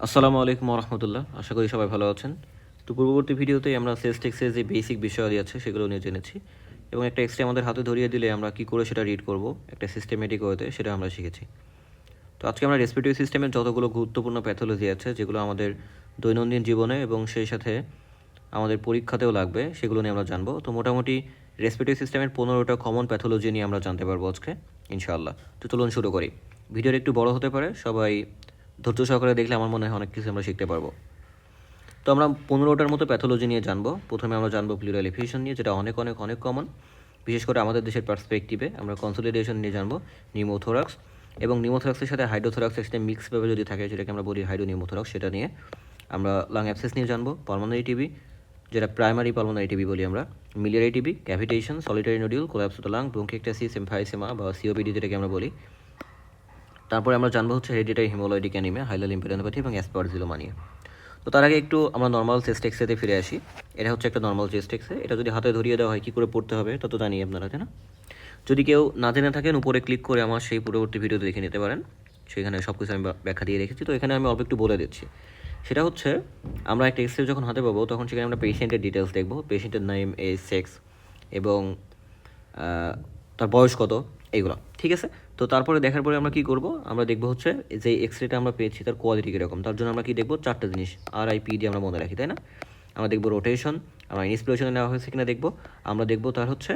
আসসালামু আলাইকুম রহমতুল্লাহ। আশা করি সবাই ভালো আছেন। তো পূর্ববর্তী ভিডিওতে আমরা সেলস টেক্সের যে বেসিক বিষয়াদি আছে সেগুলো নিয়ে জেনেছি এবং একটা এক্সরে আমাদের হাতে ধরিয়ে দিলে আমরা কী করে সেটা রিড করব একটা সিস্টেমেটিক ওয়েতে সেটা আমরা শিখেছি। তো আজকে আমরা রেসপিরেটরি সিস্টেমের যতগুলো গুরুত্বপূর্ণ প্যাথোলজি আছে যেগুলো আমাদের দৈনন্দিন জীবনে এবং সেই সাথে আমাদের পরীক্ষাতেও লাগবে সেগুলো নিয়ে আমরা জানবো। তো মোটামুটি রেসপিরেটরি সিস্টেমের 15টা কমন প্যাথোলজি নিয়ে আমরা জানতে পারবো আজকে ইনশাআল্লাহ। তো চলুন শুরু করি। ভিডিওটা একটু বড় হতে পারে, সবাই ধৈর্য সহকারে দেখলে আমার মনে হয় অনেক কিছু আমরা শিখতে পারবো। তো আমরা 15টার মতো প্যাথোলজি নিয়ে জানবো। প্রথমে আমরা জানবো প্লুরাল এফিউশন নিয়ে, যেটা অনেক অনেক অনেক কমন, বিশেষ করে আমাদের দেশের পার্সপেক্টিভে। আমরা কনসোলিডেশন নিয়ে জানবো, নিউমোথোরাক্স, এবং নিউমোথোরাক্সের সাথে হাইড্রোথোরাক্স একসাথে মিক্সভাবে যদি থাকে যেটাকে আমরা বলি হাইড্রোনিউমোথোরাক্স, সেটা নিয়ে আমরা লাং অ্যাবসেস নিয়ে জানবো, পালমোনারি টিবি যেটা প্রাইমারি পালমোনারি টিবি বলি আমরা, miliary TB, cavitation, solitary nodule, collapse of the lung, bronchiectasis, emphysema বা সিওপিডি যেটাকে আমরা বলি। তারপরে আমরা জানবো হচ্ছে হেরিডিটারি হিমোলয়েডিক অ্যানিমিয়া, হাইলার লিম্ফোডেনোপ্যাথি এবং অ্যাসপারজিলোমা নিয়ে। তো তার আগে একটু আমরা নর্মাল চেস্ট এক্সরেতে ফিরে আসি। এটা হচ্ছে একটা নর্মাল চেস্ট এক্সরে। এটা যদি হাতে ধরিয়ে দেওয়া হয় কী করে পড়তে হবে তা তো জানি আপনারা, তাই না? যদি কেউ না জেনে থাকেন উপরে ক্লিক করে আমার সেই পূর্ববর্তী ভিডিওতে দেখে নিতে পারেন, সেখানে সব কিছু আমি ব্যাখ্যা দিয়ে রেখেছি। তো এখানে আমি অল্প একটু বলে দিচ্ছি। সেটা হচ্ছে আমরা একটা এক্সরে যখন হাতে পাবো তখন সেখানে আমরা পেশেন্টের ডিটেলস দেখবো, পেশেন্টের নেম, এজ, সেক্স এবং তার বয়স কত, এইগুলো, ঠিক আছে? তো তারপরে দেখার পরে আমরা কী করব, আমরা দেখবো হচ্ছে যে এক্সরেটা আমরা পেয়েছি তার কোয়ালিটি কীরকম। তার জন্য আমরা কী দেখবো, চারটা জিনিস RIPD আমরা মনে রাখি, তাই না? আমরা দেখবো রোটেশন, আমরা ইন্সপিরেশনে নেওয়া হয়েছে কিনা দেখবো। আমরা দেখবো তার হচ্ছে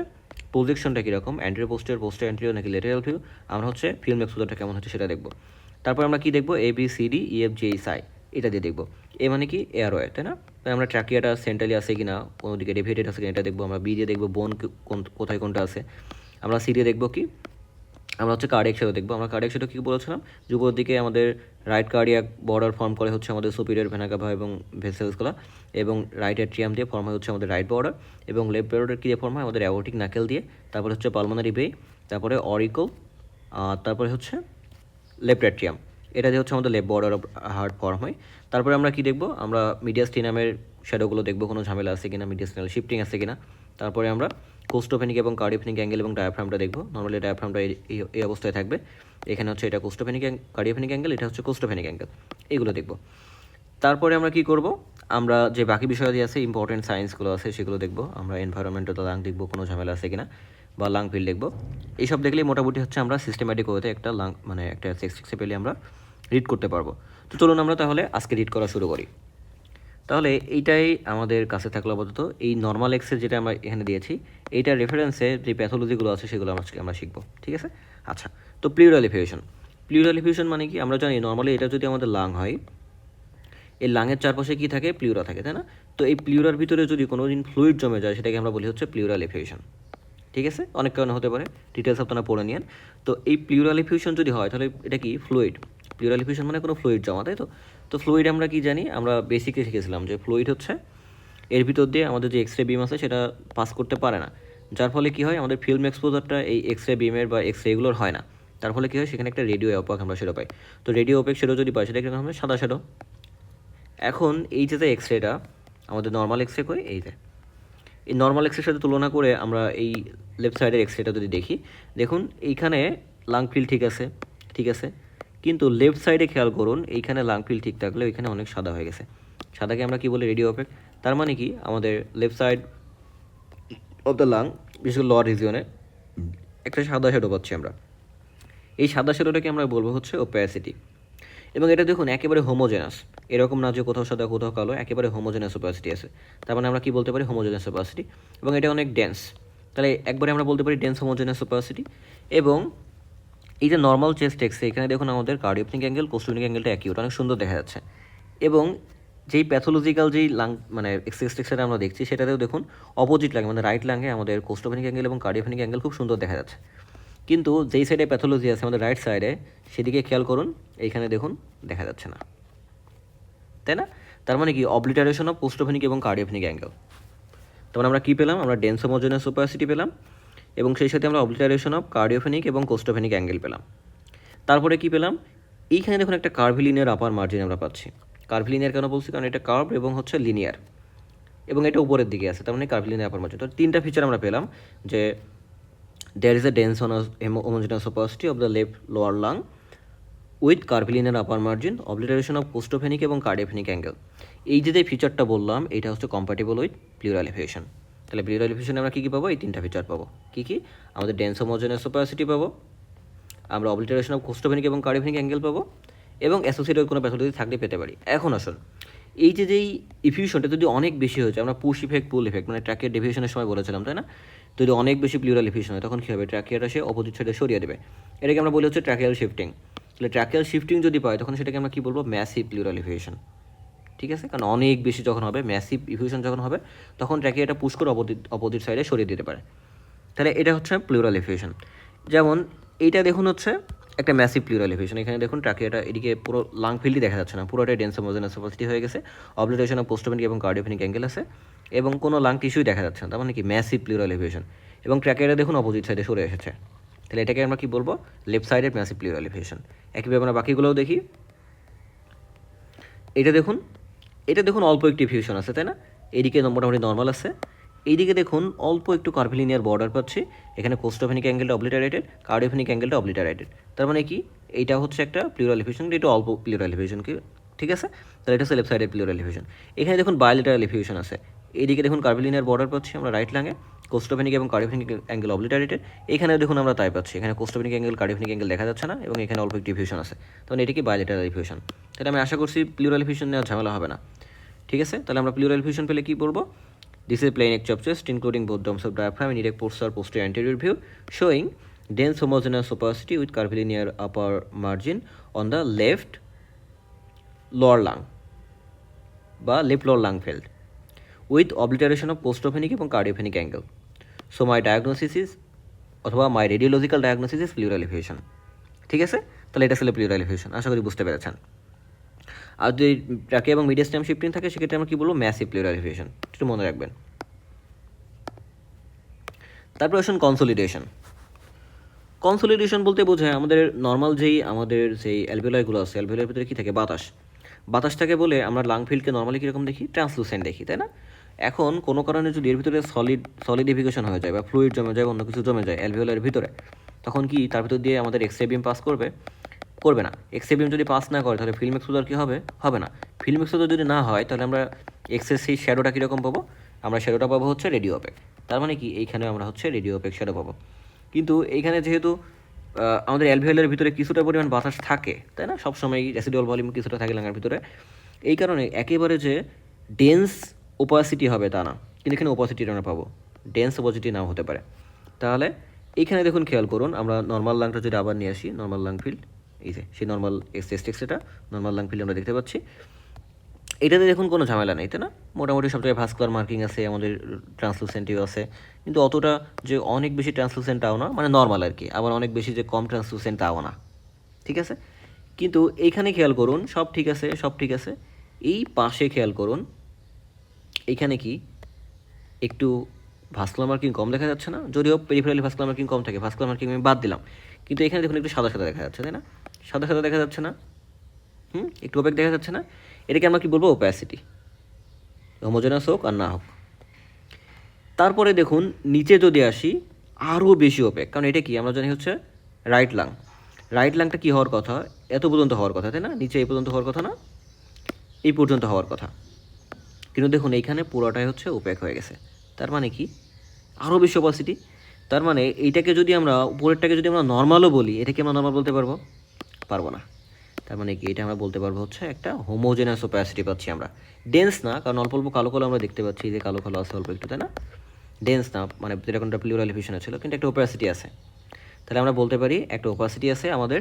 প্রজেকশনটা কীরকম, অ্যান্টেরিয়র পোস্টেরিয়র, পোস্টেরিয়র অ্যান্টেরিয়র নাকি ল্যাটেরাল ভিউ। আমরা হচ্ছে ফিল্ম এক্সপোজারটা কেমন হচ্ছে সেটা দেখবো। তারপর আমরা কী দেখবো, ABCDEFGHI, এটা দিয়ে দেখবো। এ মানে কি এয়ারওয়ে, তাই না? তাই আমরা ট্র্যাকিয়াটা সেন্ট্রালি আছে কিনা, কোনো দিকে ডেভিয়েটেড আছে কিনা এটা দেখবো। আমরা বি দিয়ে দেখবো বোন কোথায় কোনটা আছে। আমরা সি দিয়ে দেখবো কি, আমরা হচ্ছে কার্ডিয়াক শ্যাডো দেখবো। আমরা কার্ডিয়াক শ্যাডো কী বলেছিলাম, যে উপরের দিকে আমাদের রাইট কার্ডিয়াক বর্ডার ফর্ম করে হচ্ছে আমাদের সুপিরিয়র ভেনা কাভা এবং ভেসেলসগুলো, এবং রাইট অ্যাট্রিয়াম দিয়ে ফর্ম হয় হচ্ছে আমাদের রাইট বর্ডার, এবং লেফট বর্ডার কী দিয়ে ফর্ম হয়, আমাদের অ্যাওর্টিক নাকেল দিয়ে। তারপরে হচ্ছে পালমোনারি ভেই, তারপরে অরিকল, তারপরে হচ্ছে লেফট অ্যাট্রিয়াম, এটা দিয়ে হচ্ছে আমাদের left border of heart form হয়। তারপরে আমরা কী দেখবো, আমরা মিডিয়াস্টিনামের শ্যাডোগুলো দেখবো, কোনো ঝামেলা আছে কিনা, মিডিয়াস্টিনাল শিফটিং আছে কিনা। তারপরে আমরা কোস্টোফেনিক এবং কার্ডিওফেনিক অ্যাঙ্গেল এবং ডায়াফ্রামটা দেখবো। নর্মালি ডায়াফ্রামটা এই অবস্থায় থাকবে। এখানে হচ্ছে এটা কোস্টোফেনিক কার্ডিওফেনিক অ্যাঙ্গেল, এটা হচ্ছে কোস্টোফেনিক অ্যাঙ্গেল, এগুলো দেখবো। তারপরে আমরা কী করব, আমরা যে বাকি বিষয়াদি আছে, ইম্পর্টেন্ট সায়েন্সগুলো আছে সেগুলো দেখবো। আমরা এনভায়রনমেন্টাল লাং দেখবো, কোনো ঝামেলা আছে কিনা, বা লাং ফিল্ড দেখবো। এইসব দেখলেই মোটামুটি হচ্ছে আমরা সিস্টেম্যাটিক ওয়েতে একটা লাং মানে একটা সেক্সে পেলে আমরা রিড করতে পারবো। তো চলুন আমরা তাহলে আজকে রিড করা শুরু করি। তাহলে এইটাই আমাদের কাছে থাকলো আপাতত, এই নর্মাল এক্সের যেটা আমরা এখানে দিয়েছি, এইটার রেফারেন্সে যে প্যাথোলজিগুলো আছে সেগুলো আমরা শিখবো, ঠিক আছে? আচ্ছা, তো প্লিউরাল এফিউশন। প্লিউরাল এফিউশন মানে কি, আমরা জানি নর্মালি এটা যদি আমাদের লাং হয়, এই লাংয়ের চারপাশে কী থাকে, প্লিউরা থাকে, তাই না? তো এই প্লিউরার ভিতরে যদি কোনো দিন ফ্লুইড জমে যায় সেটাকে আমরা বলি হচ্ছে প্লিউরাল এফিউশন, ঠিক আছে? অনেক কারণে হতে পারে, ডিটেলস আপনারা পড়ে নিন। তো এই প্লিউরাল এফিউশন যদি হয় তাহলে এটা কি ফ্লুইড। প্লিউরাল এফিউশন মানে কোনো ফ্লুইড জমা, তাই তো? তো ফ্লুইড আমরা কি জানি, আমরা বেসিকে শিখেছিলাম যে ফ্লুইড হচ্ছে এর ভিতর দিয়ে আমাদের যে এক্সরে বিম আছে সেটা পাস করতে পারে না, যার ফলে কী হয়, আমাদের ফিল্ম এক্সপোজারটা এই এক্সরে বিমের বা এক্সরে এগুলোর হয় না। তার ফলে কী হয়, সেখানে একটা রেডিও অ্যাপাক আমরা সেটা পাই। তো রেডিও অপেক সেটা যদি পাই সেটা কিন্তু হবে সাদা শ্যাডো। এখন এই যে এক্সরেটা আমাদের নর্মাল এক্সরে করি, এই যে এই নর্মাল এক্সরের সাথে তুলনা করে আমরা এই লেফট সাইডের এক্সরেটা যদি দেখি, দেখুন এইখানে লাং ফিল ঠিক আছে, ঠিক আছে, কিন্তু লেফট সাইডে খেয়াল করুন, এইখানে লাং ফিল ঠিক থাকলে ওইখানে অনেক সাদা হয়ে গেছে। সাদাকে আমরা কী বলি, রেডিও অপেক। তার মানে কি, আমাদের left side of the lung, বিশেষ করে লোয়ার রিজিয়নে একটা সাদা শ্যাডো পাচ্ছি আমরা। এই সাদা শ্যাডোটাকে আমরা বলবো হচ্ছে ওপ্যাসিটি। এবং এটা দেখুন একেবারে হোমোজেনাস, এরকম না যে কোথাও সাদা কোথাও কালো, একেবারে হোমোজেনাস ওপাসিটি আছে। তার মানে আমরা কি বলতে পারি, হোমোজেনাস ওপাসিটি। এবং এটা অনেক ডেন্স, তাহলে একবারে আমরা বলতে পারি ডেন্স হোমোজেনাস ওপাসিটি। এবং এই যে নর্মাল চেস্ট এক্সরে, এখানে দেখুন আমাদের কার্ডিওপনিক অ্যাঙ্গেল, কোস্টোফেনিক অ্যাঙ্গেলটা একই, ওটা অনেক সুন্দর দেখা যাচ্ছে। এবং যেই প্যাথোলজিক্যাল যেই লাং মানে এক্সরে আমরা দেখছি সেটাতেও দেখুন অপোজিট লাগে, মানে রাইট লাঙ্গে আমাদের কোস্টোফেনিক অ্যাঙ্গেল এবং কার্ডিওফেনিক অ্যাঙ্গেল খুব সুন্দর দেখা যাচ্ছে। কিন্তু যেই সাইডে প্যাথোলজি আছে আমাদের রাইট সাইডে, সেদিকে খেয়াল করুন, এইখানে দেখুন দেখা যাচ্ছে না, তাই না? তার মানে কি, অবলিটারেশন অফ কোস্টোফেনিক এবং কার্ডিওফেনিক অ্যাঙ্গেল। তখন আমরা কী পেলাম, আমরা ডেন্স হোমোজেনাস ওপাসিটি পেলাম, এবং সেই সাথে আমরা অবলিটারেশন অফ কার্ডিওফেনিক এবং কোস্টোফেনিক অ্যাঙ্গেল পেলাম। তারপরে কী পেলাম, এইখানে দেখুন একটা কার্ভিলিনিয়ার আপার মার্জিন আমরা পাচ্ছি। কার্ভিলিনিয়ার কেন বলছি, কারণ এটা কার্ভ এবং হচ্ছে লিনিয়ার, এবং এটা উপরের দিকে আছে, তার মানে কার্ভিলিনিয়ার আপার মার্জিন। তো তিনটা ফিচার আমরা পেলাম, যে there is a dense homogeneous opacity of the left lower lung, with curvilinear upper margin, obliteration of costophrenic এবং কার্ডিওফেনিক অ্যাঙ্গেল। এই যে ফিচারটা বললাম এটা হচ্ছে কম্প্যাটিবল উইথ প্লিউরাল এলিভেশন। তাহলে প্লিউরাল এলিভেশনে আমরা কী কী পাবো? এই তিনটা ফিচার পাবো। কী কী? আমাদের ডেন্স হোমোজেনাস ওপাসিটি পাবো, আমরা অবলিটারেশন অফ কোস্টোফেনিক এবং কার্ডিওফেনিক অ্যাঙ্গেল পাবো, এবং অ্যাসোসিয়েটেড কোনো প্যাথোলজি থাকলে পেতে পারি। এখন আসুন, এই যেই ইফিউশনটা যদি অনেক বেশি হয়েছে, আমরা পুশ ইফেক্ট পুল ইফেক্ট মানে ট্র্যাকের ডেভিয়েশনের সময় বলেছিলাম, তাই না? যদি অনেক বেশি প্লিউরাল ইফিউশন হয় তখন কী হবে? ট্র্যাকিয়াটা সে অপোজিট সাইডে সরিয়ে দেবে। এটাকে আমরা বলি হচ্ছে ট্র্যাকিয়াল শিফটিং। তাহলে ট্র্যাকিয়াল শিফটিং যদি পাই তখন সেটাকে আমরা কী বলবো? Massive plural effusion. ঠিক আছে, কারণ অনেক বেশি যখন হবে, ম্যাসিভ ইফিউশন যখন হবে, তখন ট্র্যাকিয়াটা পুশ করে অপোজিট সাইডে সরিয়ে দিতে পারে। তাহলে এটা হচ্ছে প্লিউরাল ইফিউশন। যেমন এইটা দেখুন হচ্ছে একটা ম্যাসিভ প্লিউরাল এলিভেশন। এখানে দেখুন ট্র্যাকিয়াটা এদিকে পুরো লাং ফিল্ডই দেখা যাচ্ছে না, পুরোটাই ডেন্স হোমোজেনাস ওপাসিটি হয়ে গেছে, অবলিটারেশন অফ কোস্টোফেনিক এবং কার্ডিওফেনিক অ্যাঙ্গেল আছে, এবং কোনো লাং টিস্যুই দেখা যাচ্ছে না। তার মানে কি? Massive plural elevation. এবং ট্র্যাকিয়াটা দেখুন অপোজিট সাইডে সরে এসেছে। তাহলে এটাকে আমরা কি বলবো? লেফট সাইডের ম্যাসিভ প্লিউরাল এলিভেশন। একইভাবে আমরা বাকিগুলোও দেখি। এটা দেখুন অল্প একটি ফিউশন আছে, তাই না? এদিকে মোটামুটি নর্মাল আছে, এইদিকে দেখুন অল্প একটু কার্ভিলিনিয়ার বর্ডার পাচ্ছি। এখানে কোস্টোফেনিক অ্যাঙ্গেলটা অবলিটারেটেড, কার্ডিওফেনিক অ্যাঙ্গেলটা অবলিটারেটেড। তার মানে কি? এইটা হচ্ছে একটা প্লিউরাল এলিভেশন, এটা অল্প প্লিউরাল এলিভেশন কি? ঠিক আছে, তাহলে এটা হচ্ছে লেফট সাইডের প্লিউরাল এলিভেশন। এখানে দেখুন বায়োলেটারাল এলিভেশন আছে, এইদিকে দেখুন কার্ভিলিনিয়ার বর্ডার পাচ্ছি আমরা রাইট লাঙে, কোস্টোফেনিক এবং কার্ডিওফেনিক অ্যাঙ্গেল অবলিটারেটেড। এখানে দেখুন আমরা তাই পাচ্ছি, এখানে কোস্টোফেনিক অ্যাঙ্গেল কার্ডিওফেনিক অ্যাঙ্গেল দেখা যাচ্ছে না, এবং এখানে অল্প একটি এলিভেশন আছে। তখন এটি কি? Bilateral elevation. তাহলে আমি আশা করছি প্লিউরাল এলিভেশন নেওয়ার ঝামেলা হবে না। ঠিক আছে, তাহলে আমরা প্লিউরাল এলিভেশন পেলে কী বলবো? This is plain neck chop chest including both domes of diaphragm in erect posterior anterior view showing dense homogeneous opacity with curvilinear upper margin on the left lower lung বা left lower lung field with obliteration of costophenic এবং cardiopenic angle. So my diagnosis is অথবা my radiological diagnosis is pleural effusion. ঠিক আছে, তাহলে এটা আসলে plural elevation. আশা করি বুঝতে পেরেছেন। আর যদি ট্র্যাকিয়া এবং মিডিয়াস্টাইনাম শিফটিং থাকে সেক্ষেত্রে আমরা কী বলবো? Massive plural elevation. একটু মনে রাখবেন। তারপর আসুন কনসোলিডেশন। কনসোলিডেশন বলতে বোঝায় আমাদের নর্মাল আমাদের যেই অ্যালভিওলাইগুলো আছে, অ্যালভিওলার ভিতরে কী থাকে? বাতাস থাকে বলে আমরা লাং ফিল্ডকে নর্মালি কীরকম দেখি? ট্রান্সলুসেন্ট দেখি, তাই না? এখন কোনো কারণে যদি এর ভিতরে সলিডিফিকেশন হয়ে যায় বা ফ্লুইড জমে যায়, অন্য কিছু জমে যায় অ্যালভিওলার ভিতরে, তখন কি তার ভিতর দিয়ে আমাদের এক্সরে বিম পাস করবে না। এক্সরে বিম যদি পাস না করে তাহলে ফিল্ম এক্সপোজার কী হবে না। ফিল্ম এক্সপোজার যদি না হয় তাহলে আমরা এক্সের সেই শ্যাডোটা কীরকম পাবো? আমরা শ্যাডোটা পাবো হচ্ছে রেডিও অপেক। তার মানে কি? এইখানে আমরা হচ্ছে রেডিও অপেক শ্যাডো পাবো। কিন্তু এইখানে যেহেতু আমাদের অ্যালভিওলার ভিতরে কিছুটা পরিমাণ বাতাস থাকে, তাই না? সবসময় রেসিডুয়াল ভলিউম কিছুটা থাকে লাঙার ভিতরে, এই কারণে একেবারে যে ডেন্স ওপাসিটি হবে তা না, কিন্তু এখানে ওপাসিটি আমরা পাবো, ডেন্স ওপাসিটি নাও হতে পারে। তাহলে এইখানে দেখুন খেয়াল করুন, আমরা নর্মাল লাংটা যদি আবার নিয়ে আসি, নর্মাল লাং ফিল্ড, এই যে সেই normal extra normal lung field আমরা দেখতে পাচ্ছি। এটাতে দেখুন কোনো ঝামেলা নেই, তাই না? মোটামুটি সব জায়গায় ভাস্কুলার মার্কিং আছে, আমাদের ট্রান্সলুসেন্টিও আছে, কিন্তু অতটা যে অনেক বেশি ট্রান্সলুসেন্ট তাও না, মানে নর্মাল আর কি। আবার অনেক বেশি যে কম ট্রান্সলুসেন্ট তাও না। ঠিক আছে, কিন্তু এইখানে খেয়াল করুন সব ঠিক আছে। এই পাশে খেয়াল করুন, এইখানে কি একটু ভাস্কুলার মার্কিং কম দেখা যাচ্ছে না? যদিও পেরিফেরালি ভাস্কুলার মার্কিং কম থাকে, ভাস্কুলার মার্কিং আমি বাদ দিলাম, কিন্তু এখানে দেখুন একটু সাদা দেখা যাচ্ছে, তাই না? সাদা দেখা যাচ্ছে না? একটু ওপেক দেখা যাচ্ছে না? এটাকে আমরা কি বলবো? ওপ্যাসিটি। হোমোজেনাস হোক আর না হোক। তারপরে দেখুন নিচে যদি আসি, আরও বেশি ওপেক, কারণ এটা কি আমরা জানি হচ্ছে রাইট লাংটা কি হওয়ার কথা? এত পর্যন্ত হওয়ার কথা, তাই না? নিচে এই পর্যন্ত হওয়ার কথা না, এই পর্যন্ত হওয়ার কথা, কিন্তু দেখুন এইখানে পুরোটাই হচ্ছে ওপেক হয়ে গেছে। তার মানে কি? আরও বেশি ওপাসিটি। তার মানে এইটাকে যদি আমরা উপরেরটাকে যদি আমরা নর্মালও বলি, এটাকে আমরা নর্মাল বলতে পারবো না। তার মানে কি? এটা আমরা বলতে পারবো হচ্ছে একটা হোমোজেনাস ওপ্যাসিটি পাচ্ছি আমরা, ডেন্স না, কারণ অল্প কালো আমরা দেখতে পাচ্ছি, যে কালো আছে অল্প একটু, তাই না? ডেন্স না, মানে যেরকমটা প্লিউরাল এলিভেশনে ছিল, কিন্তু একটা ওপ্যাসিটি আছে। তাহলে আমরা বলতে পারি একটা ওপাসিটি আছে আমাদের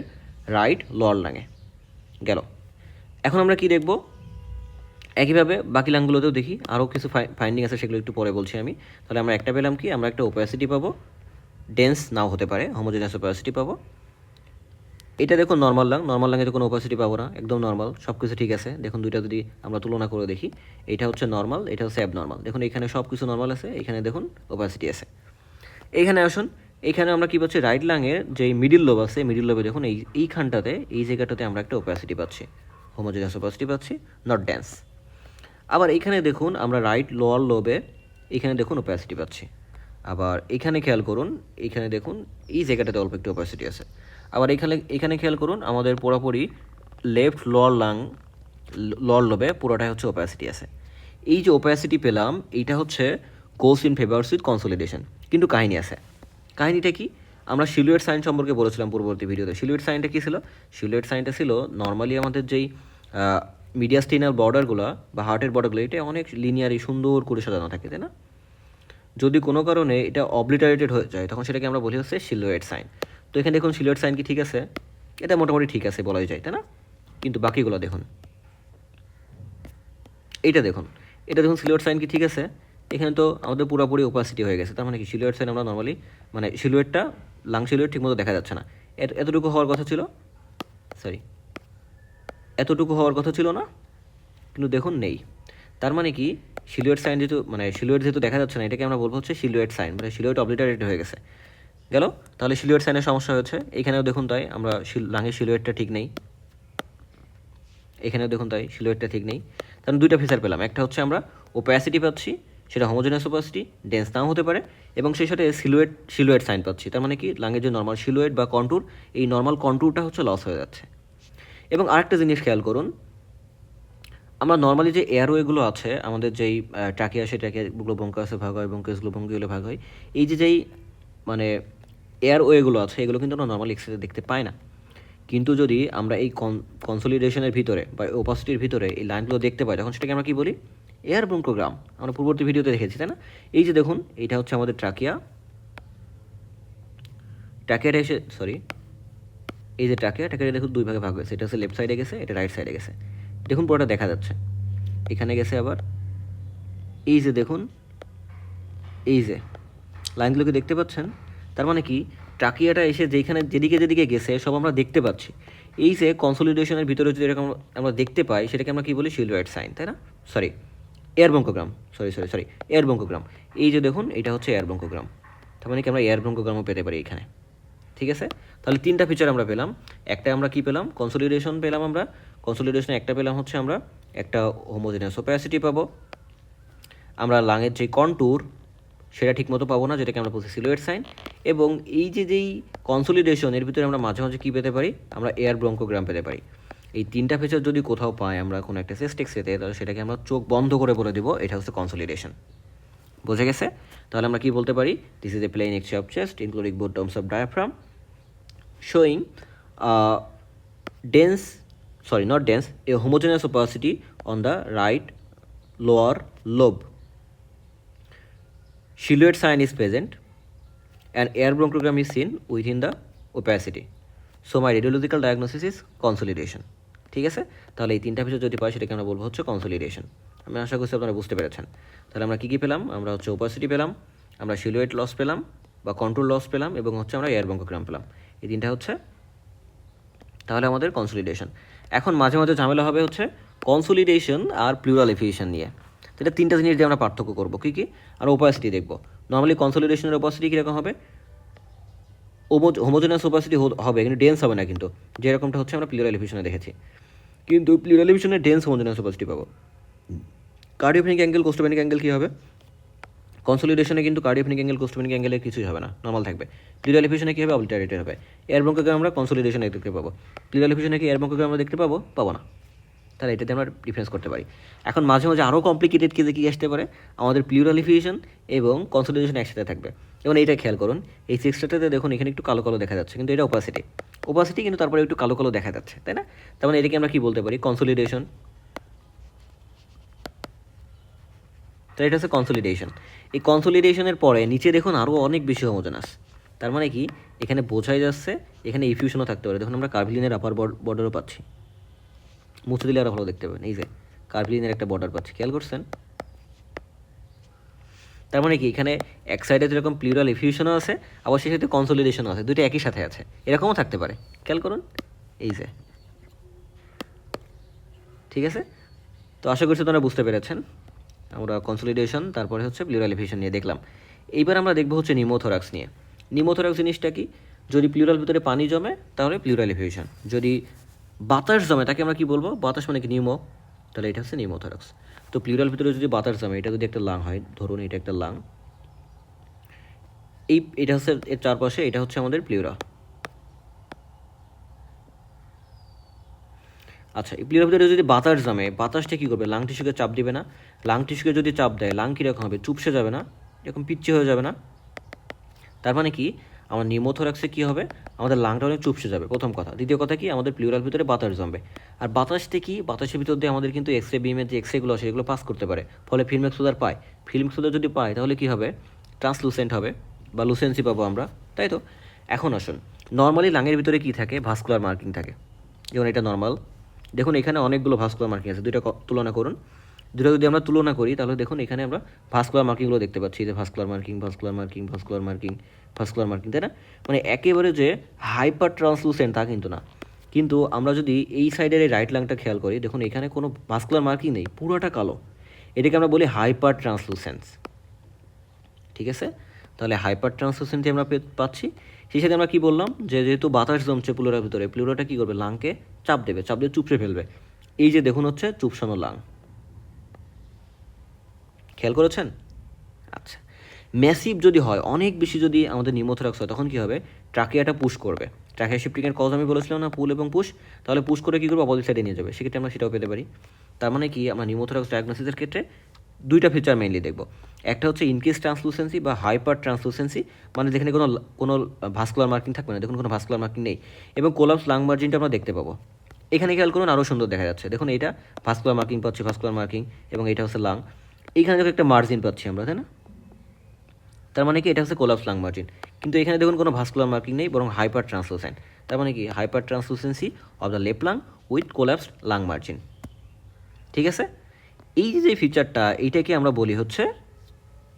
রাইট লোয়ার লাঙে। গেল। এখন আমরা কি দেখব? একইভাবে বাকি লাংগুলোতেও দেখি, আরও কিছু ফাইন্ডিং আছে, সেগুলো একটু পরে বলছি আমি। তাহলে আমরা একটা পেলাম কি? আমরা একটা ওপাসিটি পাবো, ডেন্স নাও হতে পারে, হোমোজেনাস ওপাসিটি পাবো। এটা দেখুন নর্মাল লাঙে তো কোনো ওপাসিটি পাবো না, একদম নর্মাল, সব কিছু ঠিক আছে। দেখুন দুইটা যদি আমরা তুলনা করে দেখি, এটা হচ্ছে নর্মাল, এটা হচ্ছে অ্যাবনর্মাল। দেখুন এখানে সব কিছু নর্মাল আছে, এখানে দেখুন ওপাসিটি আছে। এইখানে আসুন, এইখানে আমরা কী পাচ্ছি? রাইট লাঙের যে মিডিল লোব আছে, মিডিল লোবে দেখুন এইখানটাতে, এই জায়গাটাতে আমরা একটা ওপাসিটি পাচ্ছি, হোমোজেনাস ওপাসিটি পাচ্ছি, নট ডেন্স। আবার এইখানে দেখুন আমরা রাইট লোয়ার লোবে এখানে দেখুন ওপাসিটি পাচ্ছি। আবার এখানে খেয়াল করুন, এইখানে দেখুন এই জায়গাটাতে অল্প একটু ওপাসিটি আছে। আবার এখানে খেয়াল করুন আমাদের পুরোপুরি লেফট লোয়ার লোবে পুরোটাই হচ্ছে ওপ্যাসিটি আছে। এই যে ওপ্যাসিটি পেলাম এইটা হচ্ছে গোস ইন ফেভার্স উইথ কনসোলিডেশন, কিন্তু কাহিনী আছে। কাহিনীটা কি? আমরা সিলুয়েট সাইন সম্পর্কে বলেছিলাম পূর্ববর্তী ভিডিওতে। সিলুয়েট সাইনটা কী ছিল? সিলুয়েট সাইনটা ছিল নর্মালি আমাদের যেই মিডিয়াস্টিনাল বর্ডারগুলো বা হার্টের বর্ডারগুলো এটা অনেক লিনিয়ারি সুন্দর করে সাজানো থাকে, তাই না? যদি কোনো কারণে এটা অবলিটারেটেড হয়ে যায় তখন সেটাকে আমরা বলি হচ্ছে সিলুয়েট সাইন। তো এখানে দেখুন সিলুয়েট সাইন কি ঠিক আছে? এটা মোটামুটি ঠিক আছে বলাই যায়, তাই না? কিন্তু বাকিগুলো দেখুন, এটা দেখুন সিলুয়েট সাইন কি ঠিক আছে? এখানে তো আমাদের পুরোপুরি ওপাসিটি হয়ে গেছে। তার মানে কি সিলুয়েট সাইন আমরা নর্মালি মানে সিলুয়েটটা সিলুয়েট ঠিকমতো দেখা যাচ্ছে না। এতটুকু হওয়ার কথা ছিল, এতটুকু হওয়ার কথা ছিল না, কিন্তু দেখুন নেই। তার মানে কি সিলুয়েট সাইন সিলুয়েট যেহেতু দেখা যাচ্ছে না, এটাকে আমরা বলবো হচ্ছে সিলুয়েট সাইন, মানে সিলুয়েট অবলিটারেটেড হয়ে গেছে। গেল? তাহলে সিলুয়েট সাইনের সমস্যা হয়েছে। এখানেও দেখুন তাই আমরা লাঙের সিলুয়েটটা ঠিক নেই, এখানেও দেখুন তাই সিলুয়েটটা ঠিক নেই। তাহলে দুইটা ফিচার পেলাম, একটা হচ্ছে আমরা ওপ্যাসিটি পাচ্ছি, সেটা হোমোজেনাস ওপাসিটি, ডেন্স নাও হতে পারে, এবং সেই সাথে সিলুয়েট সাইন পাচ্ছি। তার মানে কি লাঙের যে নর্মাল সিলুয়েট বা কন্ট্যুর, এই নর্মাল কন্ট্যুরটা হচ্ছে লস হয়ে যাচ্ছে। এবং আরেকটা জিনিস খেয়াল করুন, আমরা নর্মালি যে এয়ারওয়েগুলো আছে আমাদের যেই ট্রাকিয়া, সেই ট্রাকিয়াগুলো ব্রঙ্কাসে ভাগ হয়, ব্রঙ্কাসগুলো ব্রঙ্কিওলে ভাগ হয়। এই যেই মানে এয়ারওয়েগুলো আছে এগুলো কিন্তু আমরা নর্মালি এক্সরে দেখতে পাই না। কিন্তু যদি আমরা এই কনসোলিডেশনের ভিতরে বা ওপাসিটির ভিতরে এই লাইনগুলো দেখতে পাই তখন সেটাকে আমরা কী বলি? এয়ার ব্রঙ্কোগ্রাম। আমরা পূর্ববর্তী ভিডিওতে দেখেছি, তাই না? এই যে দেখুন এইটা হচ্ছে আমাদের ট্রাকিয়াটা এসে এই যে ট্রাকিয়াটা দেখুন দুই ভাগে ভাগ হয়েছে। এটা হচ্ছে লেফট সাইডে গেছে, এটা রাইট সাইডে গেছে। দেখুন পুরোটা দেখা যাচ্ছে, এখানে গেছে আবার এই যে দেখুন এই যে লাইনগুলোকে দেখতে পাচ্ছেন। তার মানে কি ট্রাকিয়াটা এসে যেদিকে গেছে সব আমরা দেখতে পাচ্ছি। এই যে কনসোলিডেশনের ভিতরে যদি এরকম আমরা দেখতে পাই সেটাকে আমরা কী বলি? সিলুয়েট সাইন, তাই না? Air bronchogram, air bronchogram. এই যে দেখুন এটা হচ্ছে এয়ার ব্রঙ্কোগ্রাম। তার মানে কি আমরা এয়ার ব্রঙ্কোগ্রামও পেতে পারি এখানে, ঠিক আছে? তাহলে তিনটা ফিচার আমরা পেলাম। একটা আমরা কি পেলাম? কনসোলিডেশন পেলাম। আমরা কনসোলিডেশনে একটা পেলাম হচ্ছে আমরা একটা হোমোজেনাস ওপ্যাসিটি পাবো। আমরা লাঙের যে কন্ট্যুর সেটা ঠিকমতো পাবো না, যেটাকে আমরা বলছি সিলুয়েট সাইন। এবং এই যেই কনসোলিডেশন এর ভিতরে আমরা মাঝে মাঝে কী পেতে পারি? আমরা এয়ার ব্রঙ্কোগ্রাম পেতে পারি। এই তিনটা ফিচার যদি কোথাও পাই আমরা কোনো একটা চেস্ট এক্সরেতে, তাহলে সেটাকে আমরা চোখ বন্ধ করে বলে দেবো এটা হচ্ছে কনসোলিডেশন। বোঝা গেছে? তাহলে আমরা কি বলতে পারি? This is a plain x-ray of chest including both terms of diaphragm showing a homogeneous opacity on the right lower lobe. Silhouette sign is present and air bronchogram is seen within the opacity. So my radiological diagnosis is consolidation. ঠিক আছে? তাহলে এই তিনটা feature যদি পাই সেটাকে আমরা বলবো হচ্ছে কনসোলিডেশন। আমি আশা করছি আপনারা বুঝতে পেরেছেন। তাহলে আমরা কী পেলাম? আমরা হচ্ছে ওপাসিটি পেলাম, আমরা সিলুয়েট লস পেলাম বা কন্ট্রোল লস পেলাম, এবং হচ্ছে আমরা এয়ার ব্রঙ্কোগ্রাম পেলাম। এই তিনটা হচ্ছে তাহলে আমাদের কনসোলিডেশন। এখন মাঝে মাঝে ঝামেলা হবে হচ্ছে কনসোলিডেশন আর প্লুরাল এফিউশন নিয়ে। এটা তিনটা জিনিস দিয়ে আমরা পার্থক্য করবো কী কী, আর ওপাসিটি দেখবো। নর্মালি কনসোলিডেশনের ওপাসিটি কীরকম হবে? হোমোজেনাস ওপাসিটি হবে, কিন্তু ডেন্স হবে না, কিন্তু যেরকমটা হচ্ছে আমরা প্লুরাল এফিউশনে দেখেছি। কিন্তু প্লুরাল এফিউশনে ডেন্স হোমোজেনাস ওপাসিটি পাবো। কার্ডিওফেনিক অ্যাঙ্গেল, কোস্টোফেনিক অ্যাঙ্গেল কী হবে? কনসোলিডেশনে কিন্তু কার্ডিওফেনিক অ্যাঙ্গেল, কোস্টোফেনিক অ্যাঙ্গেলের কিছুই হবে না, নর্মাল থাকবে। প্লুরাল এফিউশনে কী হবে? অবলিটারেটেড হবে। এয়ার ব্রঙ্কোগ্রাম আমরা কনসোলিডেশনে দেখতে পাবো, প্লুরাল এফিউশনে কি এয়ার ব্রঙ্কোগ্রাম আমরা দেখতে পাবো না। তাহলে এটাতে আমরা ডিফারেন্স করতে পারি। এখন মাঝে মাঝে আরও কমপ্লিকেটেড কেসে কী আসতে পারে? আমাদের প্লুরাল এফিউশন এবং কনসোলিডেশন একসাথে থাকবে। এবং এইটা খেয়াল করুন, এই সিক্সটাতে দেখুন এখানে একটু কালো কালো দেখা যাচ্ছে, কিন্তু এটা ওপাসিটি কিন্তু তারপরে একটু কালো কালো দেখা যাচ্ছে, তাই না? তার মানে এটাকে আমরা কী বলতে পারি? কনসোলিডেশন। তো এটা হচ্ছে কনসোলিডেশন। এই কনসোলিডেশনের পরে নিচে দেখুন আরও অনেক বেশি হোমোজেনাস। তার মানে কি এখানে বোঝাই যাচ্ছে এখানে ইফিউশনও থাকতে পারে। দেখুন আমরা কার্ভিলিনের আপার বর্ডারও পাচ্ছি, মুছে দিলে আরও ভালো দেখতে পাবেন। এই যে কার্ভিলিনের একটা বর্ডার পাচ্ছি, খেয়াল করছেন? তার মানে কি এখানে এক সাইডে যেরকম প্লুরাল এফিউশনও আছে, আবার সেই সাথে কনসোলিডেশনও আছে, দুটো একই সাথে আছে, এরকমও থাকতে পারে। খেয়াল করুন এই যে, ঠিক আছে? তো আশা করছি তোমরা বুঝতে পেরেছেন। আমরা কনসোলিডেশন তারপরে হচ্ছে প্লুরাল এফিউশন নিয়ে দেখলাম। এইবার আমরা দেখবো হচ্ছে নিউমোথোরাক্স নিয়ে। নিউমোথোরাক্স জিনিসটা কি? যদি প্লুরাল ভিতরে পানি জমে তাহলে প্লুরাল এফিউশন, যদি বাতাস জমে তাকে আমরা কি বলবো? বাতাস মানে কি নিউমো, তাহলে এটা হচ্ছে নিউমোথোরাক্স। তো প্লুরাল ভিতরে যদি বাতাস জমে, এটা যদি একটা লাং হয়, ধরুন এটা একটা লাং, এটা হচ্ছে এর চারপাশে, এটা হচ্ছে আমাদের প্লুরা, আচ্ছা, এই প্লিউরার ভিতরে যদি বাতাস জমে, বাতাসটা কী করবে? লাং টিস্যুকে চাপ দিবে না? লাং টিস্যুকে যদি চাপ দেয়, লাং কীরকম হবে? চুপসে যাবে না? এরকম পিচ্ছি হয়ে যাবে না? তার মানে কি, আমার নিউমোথোরাক্সে কী হবে? আমাদের লাংটা অনেক চুপসে যাবে, প্রথম কথা। দ্বিতীয় কথা কি, আমাদের প্লিউরাল ভিতরে বাতাস জমবে। আর বাতাসতে কি, বাতাসের ভিতর দিয়ে আমাদের কিন্তু এক্স রে বিমের যে এক্স রেগুলো আছে সেগুলো পাস করতে পারে, ফলে ফিল্ম এক্সপোজার পায়। ফিল্ম এক্সপোজার যদি পায় তাহলে কী হবে? ট্রান্সলুসেন্ট হবে বা লুসেন্সি পাবো আমরা, তাই তো? এখন আসুন, নর্মালি লাঙের ভিতরে কী থাকে? ভাস্কুলার মার্কিং থাকে। যেমন এটা নর্মাল, দেখুন এখানে অনেকগুলো ভাস্কুলার মার্কিং আছে, দুইটা তুলনা করুন। দুটো যদি আমরা তুলনা করি তাহলে দেখুন এখানে আমরা ভাস্কুলার মার্কিংগুলো দেখতে পাচ্ছি, যে vascular marking, vascular marking, vascular marking, vascular marking, তাই না? মানে একেবারে যে হাইপার ট্রান্সলুসেন্ট তা কিন্তু না। কিন্তু আমরা যদি এই সাইডের এই রাইট লাংটা খেয়াল করি, দেখুন এখানে কোনো ভাস্কুলার মার্কিং নেই, পুরোটা কালো। এটাকে আমরা বলি হাইপার ট্রান্সলুসেন্স, ঠিক আছে? তাহলে হাইপার ট্রান্সলুসেন্সি আমরা পাচ্ছি। সেই সাথে আমরা কী বললাম, যে যেহেতু বাতাস জমছে প্লুরার ভিতরে, প্লুরাটা কী করবে? লাংকে চাপ দেবে, চাপ দিয়ে চুপড়ে ফেলবে। এই যে দেখুন হচ্ছে চুপসানো লাং, খেয়াল করেছেন? আচ্ছা, ম্যাসিভ যদি হয়, অনেক বেশি যদি আমাদের নিউমোথোরাক্স হয়, তখন কী হবে? ট্রাকিয়াটা পুশ করবে। ট্রাকিয়া শিফটিংয়ের কজ আমি বলেছিলাম না, পুল এবং পুশ। তাহলে পুশ করে কী করবো? অপোজিট সাইডে নিয়ে যাবে, সেক্ষেত্রে আমরা সেটাও পেতে পারি। তার মানে কি, আমরা নিউমোথোরাক্স ডায়াগনোসিসের ক্ষেত্রে দুইটা ফিচার মেইনলি দেখব। একটা হচ্ছে ইনক্রিজ ট্রান্সলুসেন্সি বা হাইপার ট্রান্সলুসেন্সি, মানে যেখানে কোনো ভাস্কুলার মার্কিং থাকবে না, দেখুন কোনো ভাস্কুলার মার্কিং নেই, এবং কোলাপস লাং মার্জিনটা আমরা দেখতে পাবো। এখানে খেয়াল করুন, আরও সুন্দর দেখা যাচ্ছে, দেখুন এইটা ভাস্কুলার মার্কিং পাচ্ছি, ভাস্কুলার মার্কিং, এবং এটা হচ্ছে লাং। এইখানে দেখো একটা মার্জিন পাচ্ছি আমরা, তাই না? তার মানে কি, এটা হচ্ছে কোলাপস লাং মার্জিন। কিন্তু এখানে দেখুন কোনো ভাস্কুলার মার্কিং নেই, বরং হাইপার ট্রান্সলুসেন্ট। তার মানে কি, hyper translucency of the left lung with collapse lung margin, ঠিক আছে? এই যে ফিচারটা, এইটাকে আমরা বলি হচ্ছে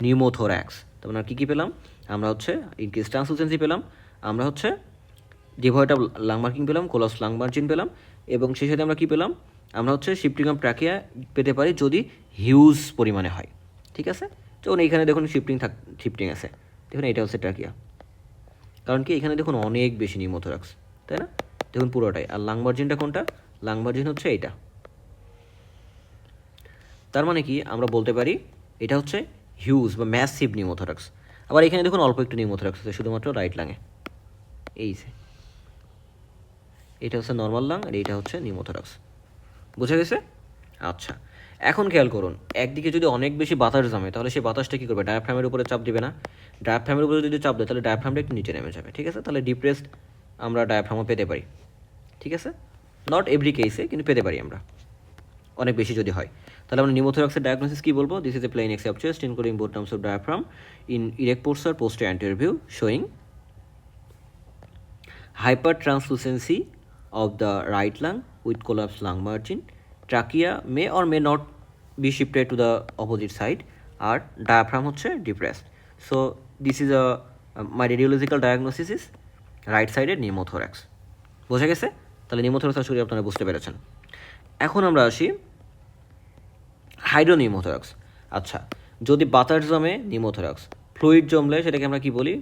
নিউমোথোরাক্স। তার মানে কী কী পেলাম আমরা? হচ্ছে ইনক্রিজ ট্রান্সলুসেন্সি পেলাম, আমরা হচ্ছে ডিভয়েড অফ লাং মার্কিং পেলাম, কোলাপস লাং মার্জিন পেলাম, এবং সেই সাথে আমরা কী পেলাম? আমরা হচ্ছে শিফটিং অফ ট্রাকিয়া পেতে পারি যদি হিউজ পরিমাণে হয়, ঠিক আছে? যেমন এইখানে দেখুন শিফটিং আছে, দেখুন এটা হচ্ছে ট্রাকিয়া, কারণ কি এখানে দেখুন অনেক বেশি নিউমোথোরাক্স, তাই না? দেখুন পুরোটাই। আর লাং মার্জিনটা কোনটা? লাং মার্জিন হচ্ছে এইটা। তার মানে কি, আমরা বলতে পারি এটা হচ্ছে হিউজ বা ম্যাসিভ নিউমোথোরাক্স। আবার এখানে দেখুন অল্প একটু নিউমোথোরাক্স আছে, শুধুমাত্র রাইট লাঙে। এই যে এটা হচ্ছে নর্মাল লাং, আর এইটা হচ্ছে নিউমোথোরাক্স। বুঝা গেছে? আচ্ছা, এখন খেয়াল করুন, একদিকে যদি অনেক বেশি বাতাস জমে, তাহলে সেই বাতাসটা কী করবে? ডায়াফ্রামের উপরে চাপ দিবে না? ডায়াফ্রামের উপরে যদি চাপ দেয়, তাহলে ডায়াফ্রামটা একটু নিচে নেমে যাবে, ঠিক আছে? তাহলে ডিপ্রেসড আমরা ডায়াফ্রামও পেতে পারি, ঠিক আছে? নট এভরি কেসে, কিন্তু পেতে পারি আমরা, অনেক বেশি যদি হয়। তাহলে আমরা নিউমোথোরাক্সের ডায়াগনোসিস কী বলবো? This is a plain x of chest including both terms of diaphragm in erect poster poster anterior view showing hypertranslucency of the right lung with collapsed lung margin. Trachea may or may not be shifted to the opposite side, আর diaphragm হচ্ছে depressed. So this is my radiological diagnosis is right sided pneumothorax. বোঝা গেছে? তাহলে pneumothorax আসলে আপনারা বুঝতে পেরেছেন। এখন আমরা আসি হাইড্রোনিউমোথোরাক্স। আচ্ছা, যদি বাতাস জমে নিউমোথোরাক্স, ফ্লুইড জমলে সেটাকে আমরা কি বলি?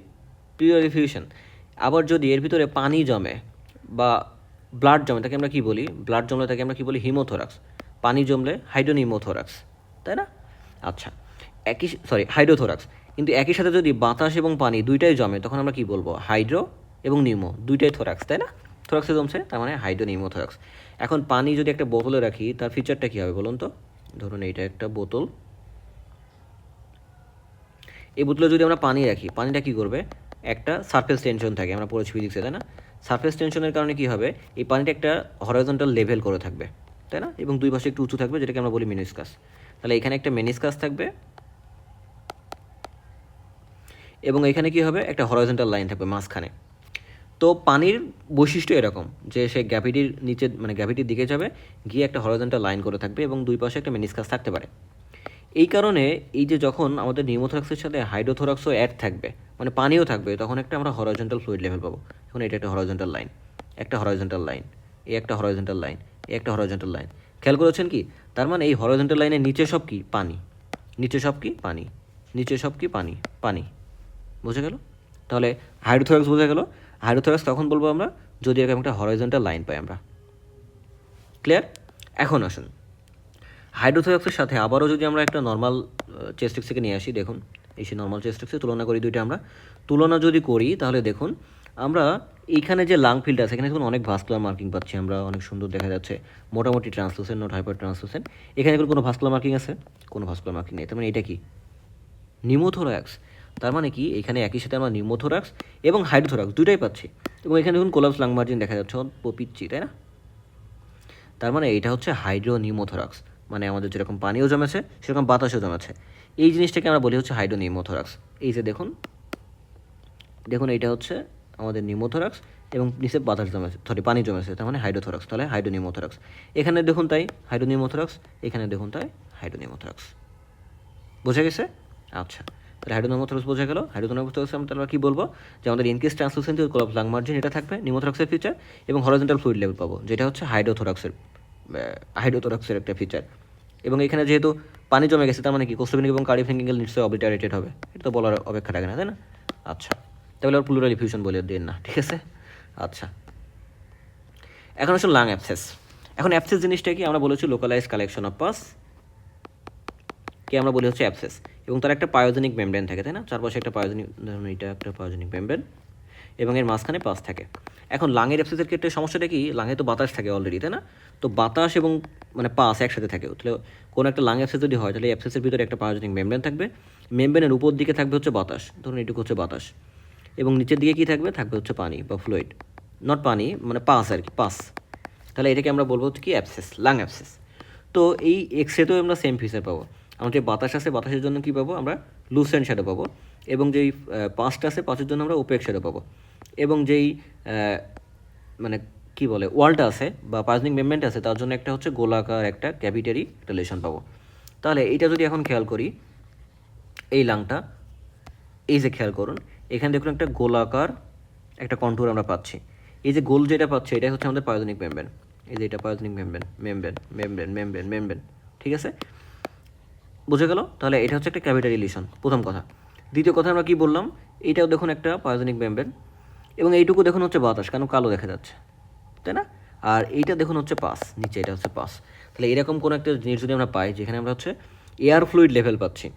প্লিউরাল এফিউশন। আবার যদি এর ভিতরে পানি জমে বা ব্লাড জমে, তাকে আমরা কি বলি? ব্লাড জমলে তাকে আমরা কি বলি? হিমোথোরাক্স। পানি জমলে হাইড্রোনিউমোথোরাক্স, তাই না? আচ্ছা, হাইড্রোথোরাক্স। কিন্তু একই সাথে যদি বাতাস এবং পানি দুইটাই জমে, তখন আমরা কি বলবো? হাইড্রো এবং নিউমো, দুইটাই থোরাক্স, তাই না? থোরাক্সে জমছে, তার মানে হাইড্রোনিউমোথোরাক্স। এখন পানি যদি একটা বোতলে রাখি, তার ফিচারটা কী হবে বলুন তো? ধরুন এইটা একটা বোতল, এই বোতলে যদি আমরা পানি রাখি, পানিটা কী করবে? একটা সারফেস টেনশন থাকে, আমরা পড়েছি ফিজিক্সে, তাই না? সারফেস টেনশনের কারণে কী হবে? এই পানিটা একটা হরাইজন্টাল লেভেল করে থাকবে, তাই না? এবং দুই পাশে একটু উঁচু থাকবে, যেটাকে আমরা বলি মেনিসকাস। তাহলে এখানে একটা মেনিসকাস থাকবে, এবং এখানে কী হবে? একটা হরাইজন্টাল লাইন থাকবে মাঝখানে। তো পানির বৈশিষ্ট্য এরকম যে সে গ্র্যাভিটির নিচে, মানে গ্র্যাভিটির দিকে যাবে, গিয়ে একটা হরাইজন্টাল লাইন করে থাকবে, এবং দুই পাশে একটা মেনিসকাস থাকতে পারে। এই কারণে এই যে যখন আমাদের নিউমোথোরাক্সের সাথে হাইড্রোথোরাক্সও অ্যাড থাকবে, মানে পানিও থাকবে, তখন একটা আমরা হরাইজন্টাল ফ্লুইড লেভেল পাবো। এখন এটা একটা হরাইজন্টাল লাইন, একটা হরাইজন্টাল লাইন, এই একটা হরাইজন্টাল লাইন, এই একটা হরাইজন্টাল লাইন। খেয়াল করেছেন কি? তার মানে এই হরাইজন্টাল লাইনের নিচে সব কি? পানি। নিচে সব কি? পানি। নিচে সব কি? পানি। পানি। বোঝা গেল? তাহলে হাইড্রোথোরাক্স বোঝা গেল। হাইড্রোথোরাক্স তখন বলবো আমরা যদি এরকম একটা হরাইজন্টাল লাইন পাই আমরা। ক্লিয়ার? এখন আসুন, হাইড্রোথোরাক্সের সাথে আবারও যদি আমরা একটা নর্মাল চেস্ট এক্সকে নিয়ে আসি, দেখুন এই সে নর্মাল চেস্ট এক্সে তুলনা করি দুইটা। আমরা তুলনা যদি করি তাহলে দেখুন আমরা এইখানে যে লাং ফিল্ড আছে এখানে দেখুন অনেক ভাস্কুলার মার্কিং পাচ্ছি আমরা, অনেক সুন্দর দেখা যাচ্ছে, মোটামুটি ট্রান্সলুসেন্ট, নট হাইপার ট্রান্সলুসেন্ট। এখানে কোনো ভাস্কুলার মার্কিং আছে? কোনো ভাস্কুলার মার্কিং নেই। তার মানে এটা কি? নিউমোথোরাক্স। তার মানে কি এখানে একই সাথে আমরা নিউমোথোরাক্স এবং হাইড্রোথোরাক্স দুইটাই পাচ্ছি। এবং এখানে দেখুন কোলাপস লাং মার্জিন দেখা যাচ্ছে, পিচ্ছি, তাই না? তার মানে এটা হচ্ছে হাইড্রো নিউমোথোরাক্স, মানে আমাদের যেরকম পানিও জমেছে সেরকম বাতাসও জমেছে, এই জিনিসটাকে আমরা বলি হচ্ছে হাইড্রো নিউমোথোরাক্স। এই যে দেখুন, দেখুন এইটা হচ্ছে আমাদের নিউমোথোরাক্স এবং নিচে বাতাস জমেছে, পানি জমেছে, তার মানে হাইড্রোথোরাক্স, তাহলে হাইড্রো নিউমোথোরাক্স। এখানে দেখুন তাই হাইড্রো নিউমোথোরাক্স, এখানে দেখুন তাই হাইড্রো নিউমোথোরাক্স। বোঝা গেছে? আচ্ছা, তাহলে হাইড্রোনিউমোথোরাক্স বোঝা গেল। হাইড্রোনিউমোথোরাক্স আমরা তাহলে কী বলবো, যে আমাদের ইনকেস ট্রান্সলুসেন্ট কোলাপস লাং মার্জিন এটা থাকবে নিউমোথোরাক্সের ফিচার, এবং হরাইজন্টাল ফ্লুইড লেভেল পাবো, যেটা হচ্ছে হাইড্রোথোরাক্সের একটা ফিচার। এবং এখানে যেহেতু পানি জমে গেছে, তার মানে কি কোস্টোভেনিক এবং কার্ডিফিং অ্যাঙ্গেল নিশ্চয়ই অবলিটারেটেড হবে, এটা তো বলার অপেক্ষা রাখে না, তাই না? আচ্ছা, তাহলে আর প্লুরাল ইফিউশন বলে দিন না, ঠিক আছে? আচ্ছা, এখন আসলে লাং অ্যাবসেস। এখন অ্যাবসেস জিনিসটা কি? আমরা বলেছি লোকালাইজ কালেকশন অফ পাস, কে আমরা বলি হচ্ছে অ্যাবসেস, এবং তার একটা পায়োজেনিক মেমব্রেন থাকে, তাই না? চারপাশে একটা পায়োজেনিক, ধরুন এটা একটা পায়োজেনিক মেমব্রেন এবং এর মাঝখানে পাস থাকে। এখন লাঙের অ্যাবসেসের ক্ষেত্রে সমস্যাটা কি, লাঙে তো বাতাস থাকে অলরেডি, তাই না? তো বাতাস এবং মানে পাস একসাথে থাকে, তাহলে কোনো একটা লাং অ্যাবসেস যদি হয় তাহলে অ্যাবসেসের ভিতরে একটা পায়োজেনিক মেমব্রেন থাকবে, মেমব্রেনের উপর দিকে থাকবে হচ্ছে বাতাস, ধরুন এটুকু হচ্ছে বাতাস, এবং নিচের দিকে কী থাকবে, থাকবে হচ্ছে পানি বা ফ্লুইড, নট পানি মানে পাস আর কি, পাস। তাহলে এটাকে আমরা বলবো হচ্ছে কি অ্যাবসেস, লাং অ্যাবসেস। তো এই এক্সরেতেও আমরা সেম ফিচার পাবো। আমার যে বাতাস আছে বাতাসের জন্য কী পাবো আমরা, লুসেন্ট শ্যাডো পাবো, এবং যেই পাসটা আছে পাসের জন্য আমরা ওপেক শ্যাডো পাবো, এবং যেই মানে কী বলে ওয়ালটা আছে বা পায়োজেনিক মেমব্রেনটা আছে তার জন্য একটা হচ্ছে গোলাকার একটা ক্যাভিটারি একটা লেশন পাবো। তাহলে এইটা যদি এখন খেয়াল করি, এই লাংটা, এই যে খেয়াল করুন এখানে দেখুন একটা গোলাকার একটা কন্ট্যুর আমরা পাচ্ছি, এই যে গোল যেটা পাচ্ছি এটাই হচ্ছে আমাদের পায়োজেনিক মেমব্রেন, এই যে এটা pyogenic membrane, membrane membrane membrane membrane, ঠিক আছে? বুঝে গেল? তাহলে এটা হচ্ছে একটা ক্যাভিটারি লিশন, প্রথম কথা। দ্বিতীয় কথা আমরা কী বললাম, এইটাও দেখুন একটা পায়োজেনিক মেমব্রেন, এবং এইটুকু দেখুন হচ্ছে বাতাস, কেন কালো দেখা যাচ্ছে, তাই না? আর এইটা দেখুন হচ্ছে পাস, নিচে এটা হচ্ছে পাস। তাহলে এরকম কোনো একটা জিনিস যদি আমরা পাই যেখানে আমরা হচ্ছে এয়ার ফ্লুইড লেভেল পাচ্ছি,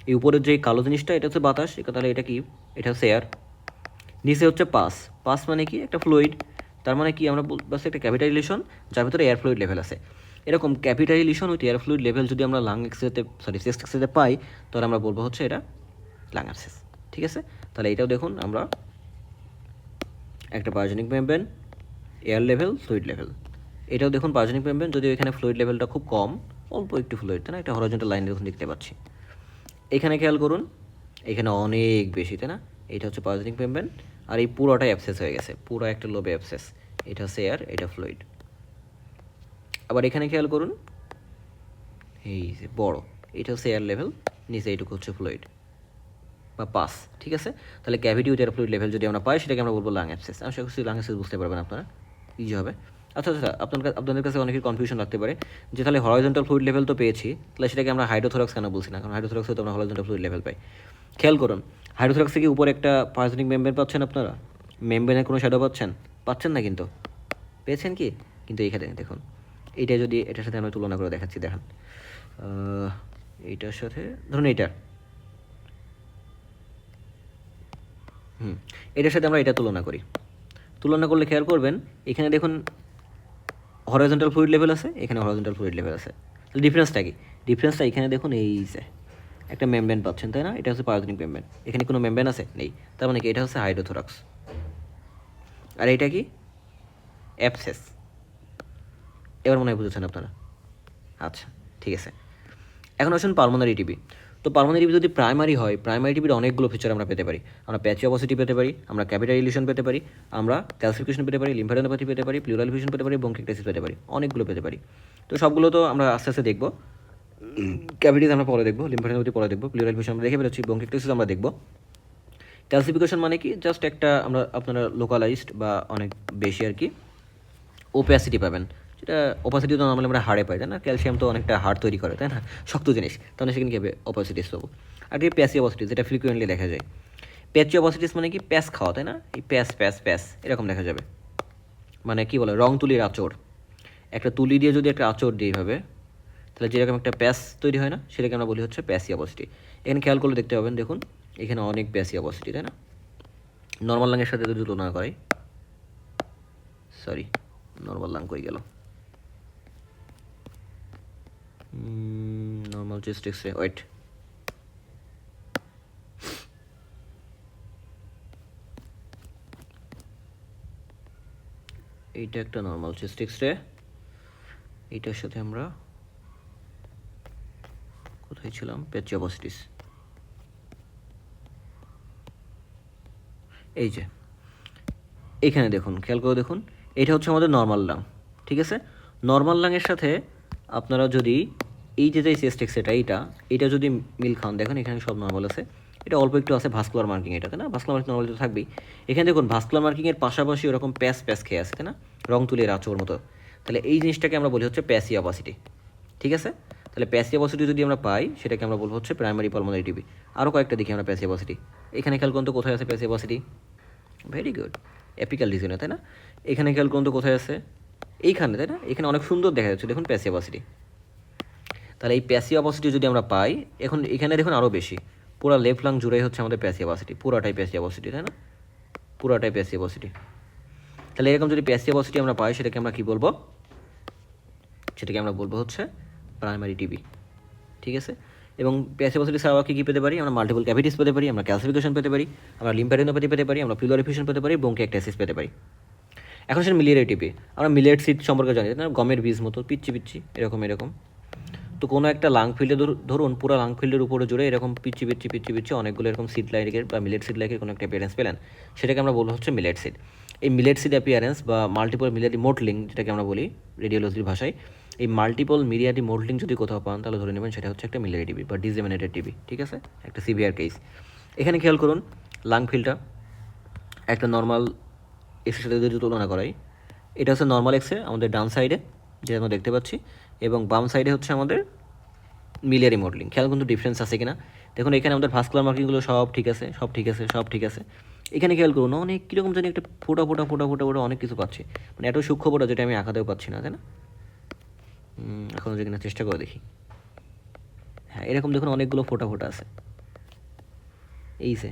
এই উপরের যে কালো জিনিসটা এটা হচ্ছে বাতাস, তাহলে এটা কি, এটা হচ্ছে এয়ার, নিচে হচ্ছে পাস, পাস মানে কি একটা ফ্লুইড, তার মানে কি আমরা বলছি একটা ক্যাভিটারি লিশন যার ভিতরে এয়ার ফ্লুইড লেভেল আছে। এরকম cavitary lesion with air fluid level যদি আমরা লাং এক্সরেতে চেস্ট এক্সরেতে পাই, তাহলে আমরা বলবো হচ্ছে এটা লাং অ্যাবসেস, ঠিক আছে? তাহলে এটাও দেখুন আমরা একটা pyogenic membrane, air level, fluid level, এটাও দেখুন পায়োজেনিক মেমব্রেন, যদিও এখানে ফ্লুইড লেভেলটা খুব কম, অল্প একটু ফ্লুইড, তাই না? একটা হরাইজন্টাল লাইন দেখুন দেখতে পাচ্ছি। এখানে খেয়াল করুন, এখানে অনেক বেশি, তাই না? এটা হচ্ছে পায়োজেনিক মেমব্রেন, আর এই পুরোটাই অ্যাবসেস হয়ে গেছে, পুরো একটা লোবে অ্যাবসেস, এটা হচ্ছে এয়ার, এটা ফ্লুইড। আবার এখানে খেয়াল করুন, এই যে বড়, এটা হচ্ছে এয়ার লেভেল, নিচে এইটুকু হচ্ছে ফ্লুইড বা পাস, ঠিক আছে? তাহলে cavity with air fluid level যদি আমরা পাই সেটাকে আমরা বলবো লাং অ্যাবসেস। আশা করছি লাং অ্যাবসেস বুঝতে পারবেন আপনারা, ইজি হবে। আচ্ছা আচ্ছা, আপনাদের কাছে অনেকের কনফিউশন লাগতে পারে যে তাহলে হরাইজন্টাল ফ্লুইড লেভেল তো পেয়েছি, তাহলে সেটাকে আমরা হাইড্রোথোরাক্স কেন বলছি না? কারণ হাইড্রোথোরাক্সে তো আমরা হরাইজন্টাল ফ্লুইড লেভেল পাই। খেয়াল করুন, হাইড্রোথোরাক্স থেকে উপরে একটা পায়োজেনিক মেমব্রেন পাচ্ছেন আপনারা, মেমব্রেনের কোনো শ্যাডো পাচ্ছেন? পাচ্ছেন না কিন্তু, পেয়েছেন কি? কিন্তু এইখানে দেখুন, এইটা যদি এটার সাথে আমরা তুলনা করে দেখাচ্ছি, দেখেন এইটার সাথে, ধরুন এইটা, এটার সাথে আমরা এটা তুলনা করি, তুলনা করলে খেয়াল করবেন এখানে দেখুন হরাইজন্টাল ফ্লুইড লেভেল আছে, এখানে হরাইজন্টাল ফ্লুইড লেভেল আছে। ডিফারেন্সটা কি? ডিফারেন্সটা এখানে দেখুন, এই যে একটা মেমব্রেন পাচ্ছেন, তাই না? এটা হচ্ছে পায়োজেনিক মেমব্রেন, এখানে কোনো মেমব্রেন আছে? নেই, তার মানে কি এটা হচ্ছে হাইড্রোথোরাক্স, আর এটা কি অ্যাবসেস। এবার মনে হয় বুঝেছেন আপনারা? আচ্ছা, ঠিক আছে। এখন আসুন পালমোনারি টিবি। তো পালমোনারি টিবি যদি প্রাইমারি হয়, প্রাইমারি টিবির অনেকগুলো ফিচার আমরা পেতে পারি। আমরা প্যাচি অবসিটি পেতে পারি, আমরা ক্যাপিটারি ইলিউশন পেতে পারি, আমরা ক্যালসিফিকেশন পেতে পারি, লিম্ফাডেনোপ্যাথি পেতে পারি, প্লুরাল ইফিউশন পেতে পারি, ব্রঙ্কিকটাইসিস পেতে পারি, অনেকগুলো পেতে পারি। তো সবগুলো তো আমরা আস্তে আস্তে দেখবো। ক্যাভিটিস আমরা পরে দেখবো, লিম্ফাডেনোপ্যাথি পরে দেখবো, প্লুরাল ইফিউশন আমরা দেখে ফেলেছি, ব্রঙ্কিকটাইসিস আমরা দেখবো। ক্যালসিফিকেশন মানে কি, জাস্ট একটা আমরা আপনারা লোকালাইজড বা অনেক বেশি আর কি ওপ্যাসিটি পাবেন, যেটা ওপাসিটি তো নর্মালি আমরা হাড়ে পাই, তাই না? ক্যালসিয়াম তো অনেকটা হাড় তৈরি করে, তাই না? শক্ত জিনিস, তাহলে সেখানে কী হবে, ওপাসিটিস পাবো। আর কি প্যাসি অপাসিটিস, যেটা ফ্রিকুয়েন্টলি দেখা যায়। প্যাচি অপাসিটিস মানে কি, প্যাস খাওয়া, তাই না? এই প্যাস প্যাস প্যাস এরকম দেখা যাবে, মানে কি বলে রং তুলির আঁচড়, একটা তুলি দিয়ে যদি একটা আঁচড় দিই এইভাবে, তাহলে যেরকম একটা প্যাস তৈরি হয় না, সেটাকে আমরা বলি হচ্ছে প্যাসি অপাসিটি। এখানে খেয়াল করলে দেখতে পাবেন, দেখুন এখানে অনেক প্যাসি অপাসিটি, তাই না? নর্মাল লাংয়ের সাথে যদি তুলনা করাই, সরি নর্মাল লাং কই গেল, নর্মাল চেস্ট এক্সরে, ওয়েট, এইটা একটা নর্মাল চেস্ট এক্সরে, এইটার সাথে আমরা কোথায় ছিলাম, প্যাচিওপসিটিস, এই যে এখানে দেখুন, খেয়াল করে দেখুন, এটা হচ্ছে আমাদের নর্মাল লাং, ঠিক আছে। নর্মাল লাংয়ের সাথে আপনারা যদি এই যে চেস্ট এক্সরেটা এইটা যদি মিল খান, দেখেন এখানে সব নর্মাল আছে, এটা অল্প একটু আছে ভাস্কুলার মার্কিং, এটা তাই না, ভাস্কুলার মার্কিং নর্মালি তো থাকবেই। এখানে দেখুন ভাস্কুলার মার্কিংয়ের পাশাপাশি ওরকম প্যাচ প্যাচ খেয়ে আছে, তাই না, রং তুলিয়ে আচোর মতো, তাহলে এই জিনিসটাকে আমরা বলি হচ্ছে প্যাসি অপাসিটি, ঠিক আছে। তাহলে প্যাসি অপাসিটি যদি আমরা পাই, সেটাকে আমরা বলবো হচ্ছে প্রাইমারি পালমোনারি টিবি। আরও কয়েকটা দেখি আমরা প্যাসি অপাসিটি, এখানে খেয়াল করুন তো কোথায় আছে প্যাসি অপাসিটি, ভেরি গুড, অ্যাপিক্যাল রিজনে, তাই না। এখানে খেয়াল করুন তো কোথায় আছে, এইখানে, তাই না, এখানে অনেক সুন্দর দেখা যাচ্ছে, দেখুন প্যাসি অপাসিটি। তাহলে এই প্যাসি অপাসিটি যদি আমরা পাই, এখন এখানে দেখুন আরও বেশি, পুরো লেফট লাং জুড়ে হচ্ছে আমাদের প্যাসি অপাসিটি, পুরাটাই প্যাসি অপাসিটি, তাই না, পুরাটাই প্যাসি অপাসিটি। তাহলে এরকম যদি প্যাসি অপাসিটি আমরা পাই, সেটাকে আমরা কী বলবো, সেটাকে আমরা বলবো হচ্ছে প্রাইমারি টিবি, ঠিক আছে। এবং প্যাসি অপাসিটি ছাড়াও কী পেতে পারি, আমরা মাল্টিপল ক্যাভিটিস পেতে পারি, আমরা ক্যালসিফিকেশন পেতে পারি, আমরা লিম্ফ্যাডিনোপ্যাথি পেতে পারি, আমরা প্লুরাল এফিউশন পেতে পারি, ব্রঙ্কিয়াক্টাইসিস পেতে পারি। এখন সেটা মিলিয়ারি টিবি, আমরা মিলেট সিড সম্পর্কে জানি, না, গমের বীজ মতো পিচ্ছি পিচ্ছি এরকম এরকম। তো কোনো একটা লাং ফিল্ডে ধরুন পুরো লাং ফিল্ডের উপরে জুড়ে এরকম পিচ্ছি পিচ্ছি পিচ্ছি পিচ্ছি অনেকগুলো এরকম সিড লাইকের বা মিলেট সিড লাইকের কোনো একটা অ্যাপিয়ারেন্স পেলেন, সেটাকে আমরা বলবো হচ্ছে মিলেট সিড। এই মিলেট সিড অ্যাপিয়ারেন্স বা মাল্টিপল মিলিয়ারি মোটলিং, যেটাকে আমরা বলি রেডিওলজির ভাষায়, এই মাল্টিপল মিলিয়ারি মোটলিং যদি কোথাও পান, তাহলে ধরে নেবেন সেটা হচ্ছে একটা মিলিয়ারি টিবি বা ডিসেমিনেটেড টিবি, ঠিক আছে, একটা সিভিয়ার কেস। এখানে খেয়াল করুন লাং ফিল্ডটা একটা নর্মাল এক্সের সাথে যদি তুলনা করাই, এটা হচ্ছে নর্মাল এক্সে আমাদের ডান সাইডে যেটা আমরা দেখতে পাচ্ছি, এবং বাম সাইডে হচ্ছে আমাদের মিলিয়ারি মডেলিং। খেয়াল কিন্তু ডিফারেন্স আছে কিনা দেখুন, এখানে আমাদের ভাস্কুলার মার্কিংগুলো সব ঠিক আছে, সব ঠিক আছে, সব ঠিক আছে। এখানে খেয়াল করুন অনেক কীরকম জানি একটা ফোটা ফোটা ফোটা ফোটা ফোটা অনেক কিছু পাচ্ছি, মানে এত সূক্ষ্ম ফোটা যেটা আমি আঁকাতেও পাচ্ছি না, তাই না। এখনও যে কিনা চেষ্টা করে দেখি, হ্যাঁ এরকম দেখুন অনেকগুলো ফোটা ফোটা আছে, এই যে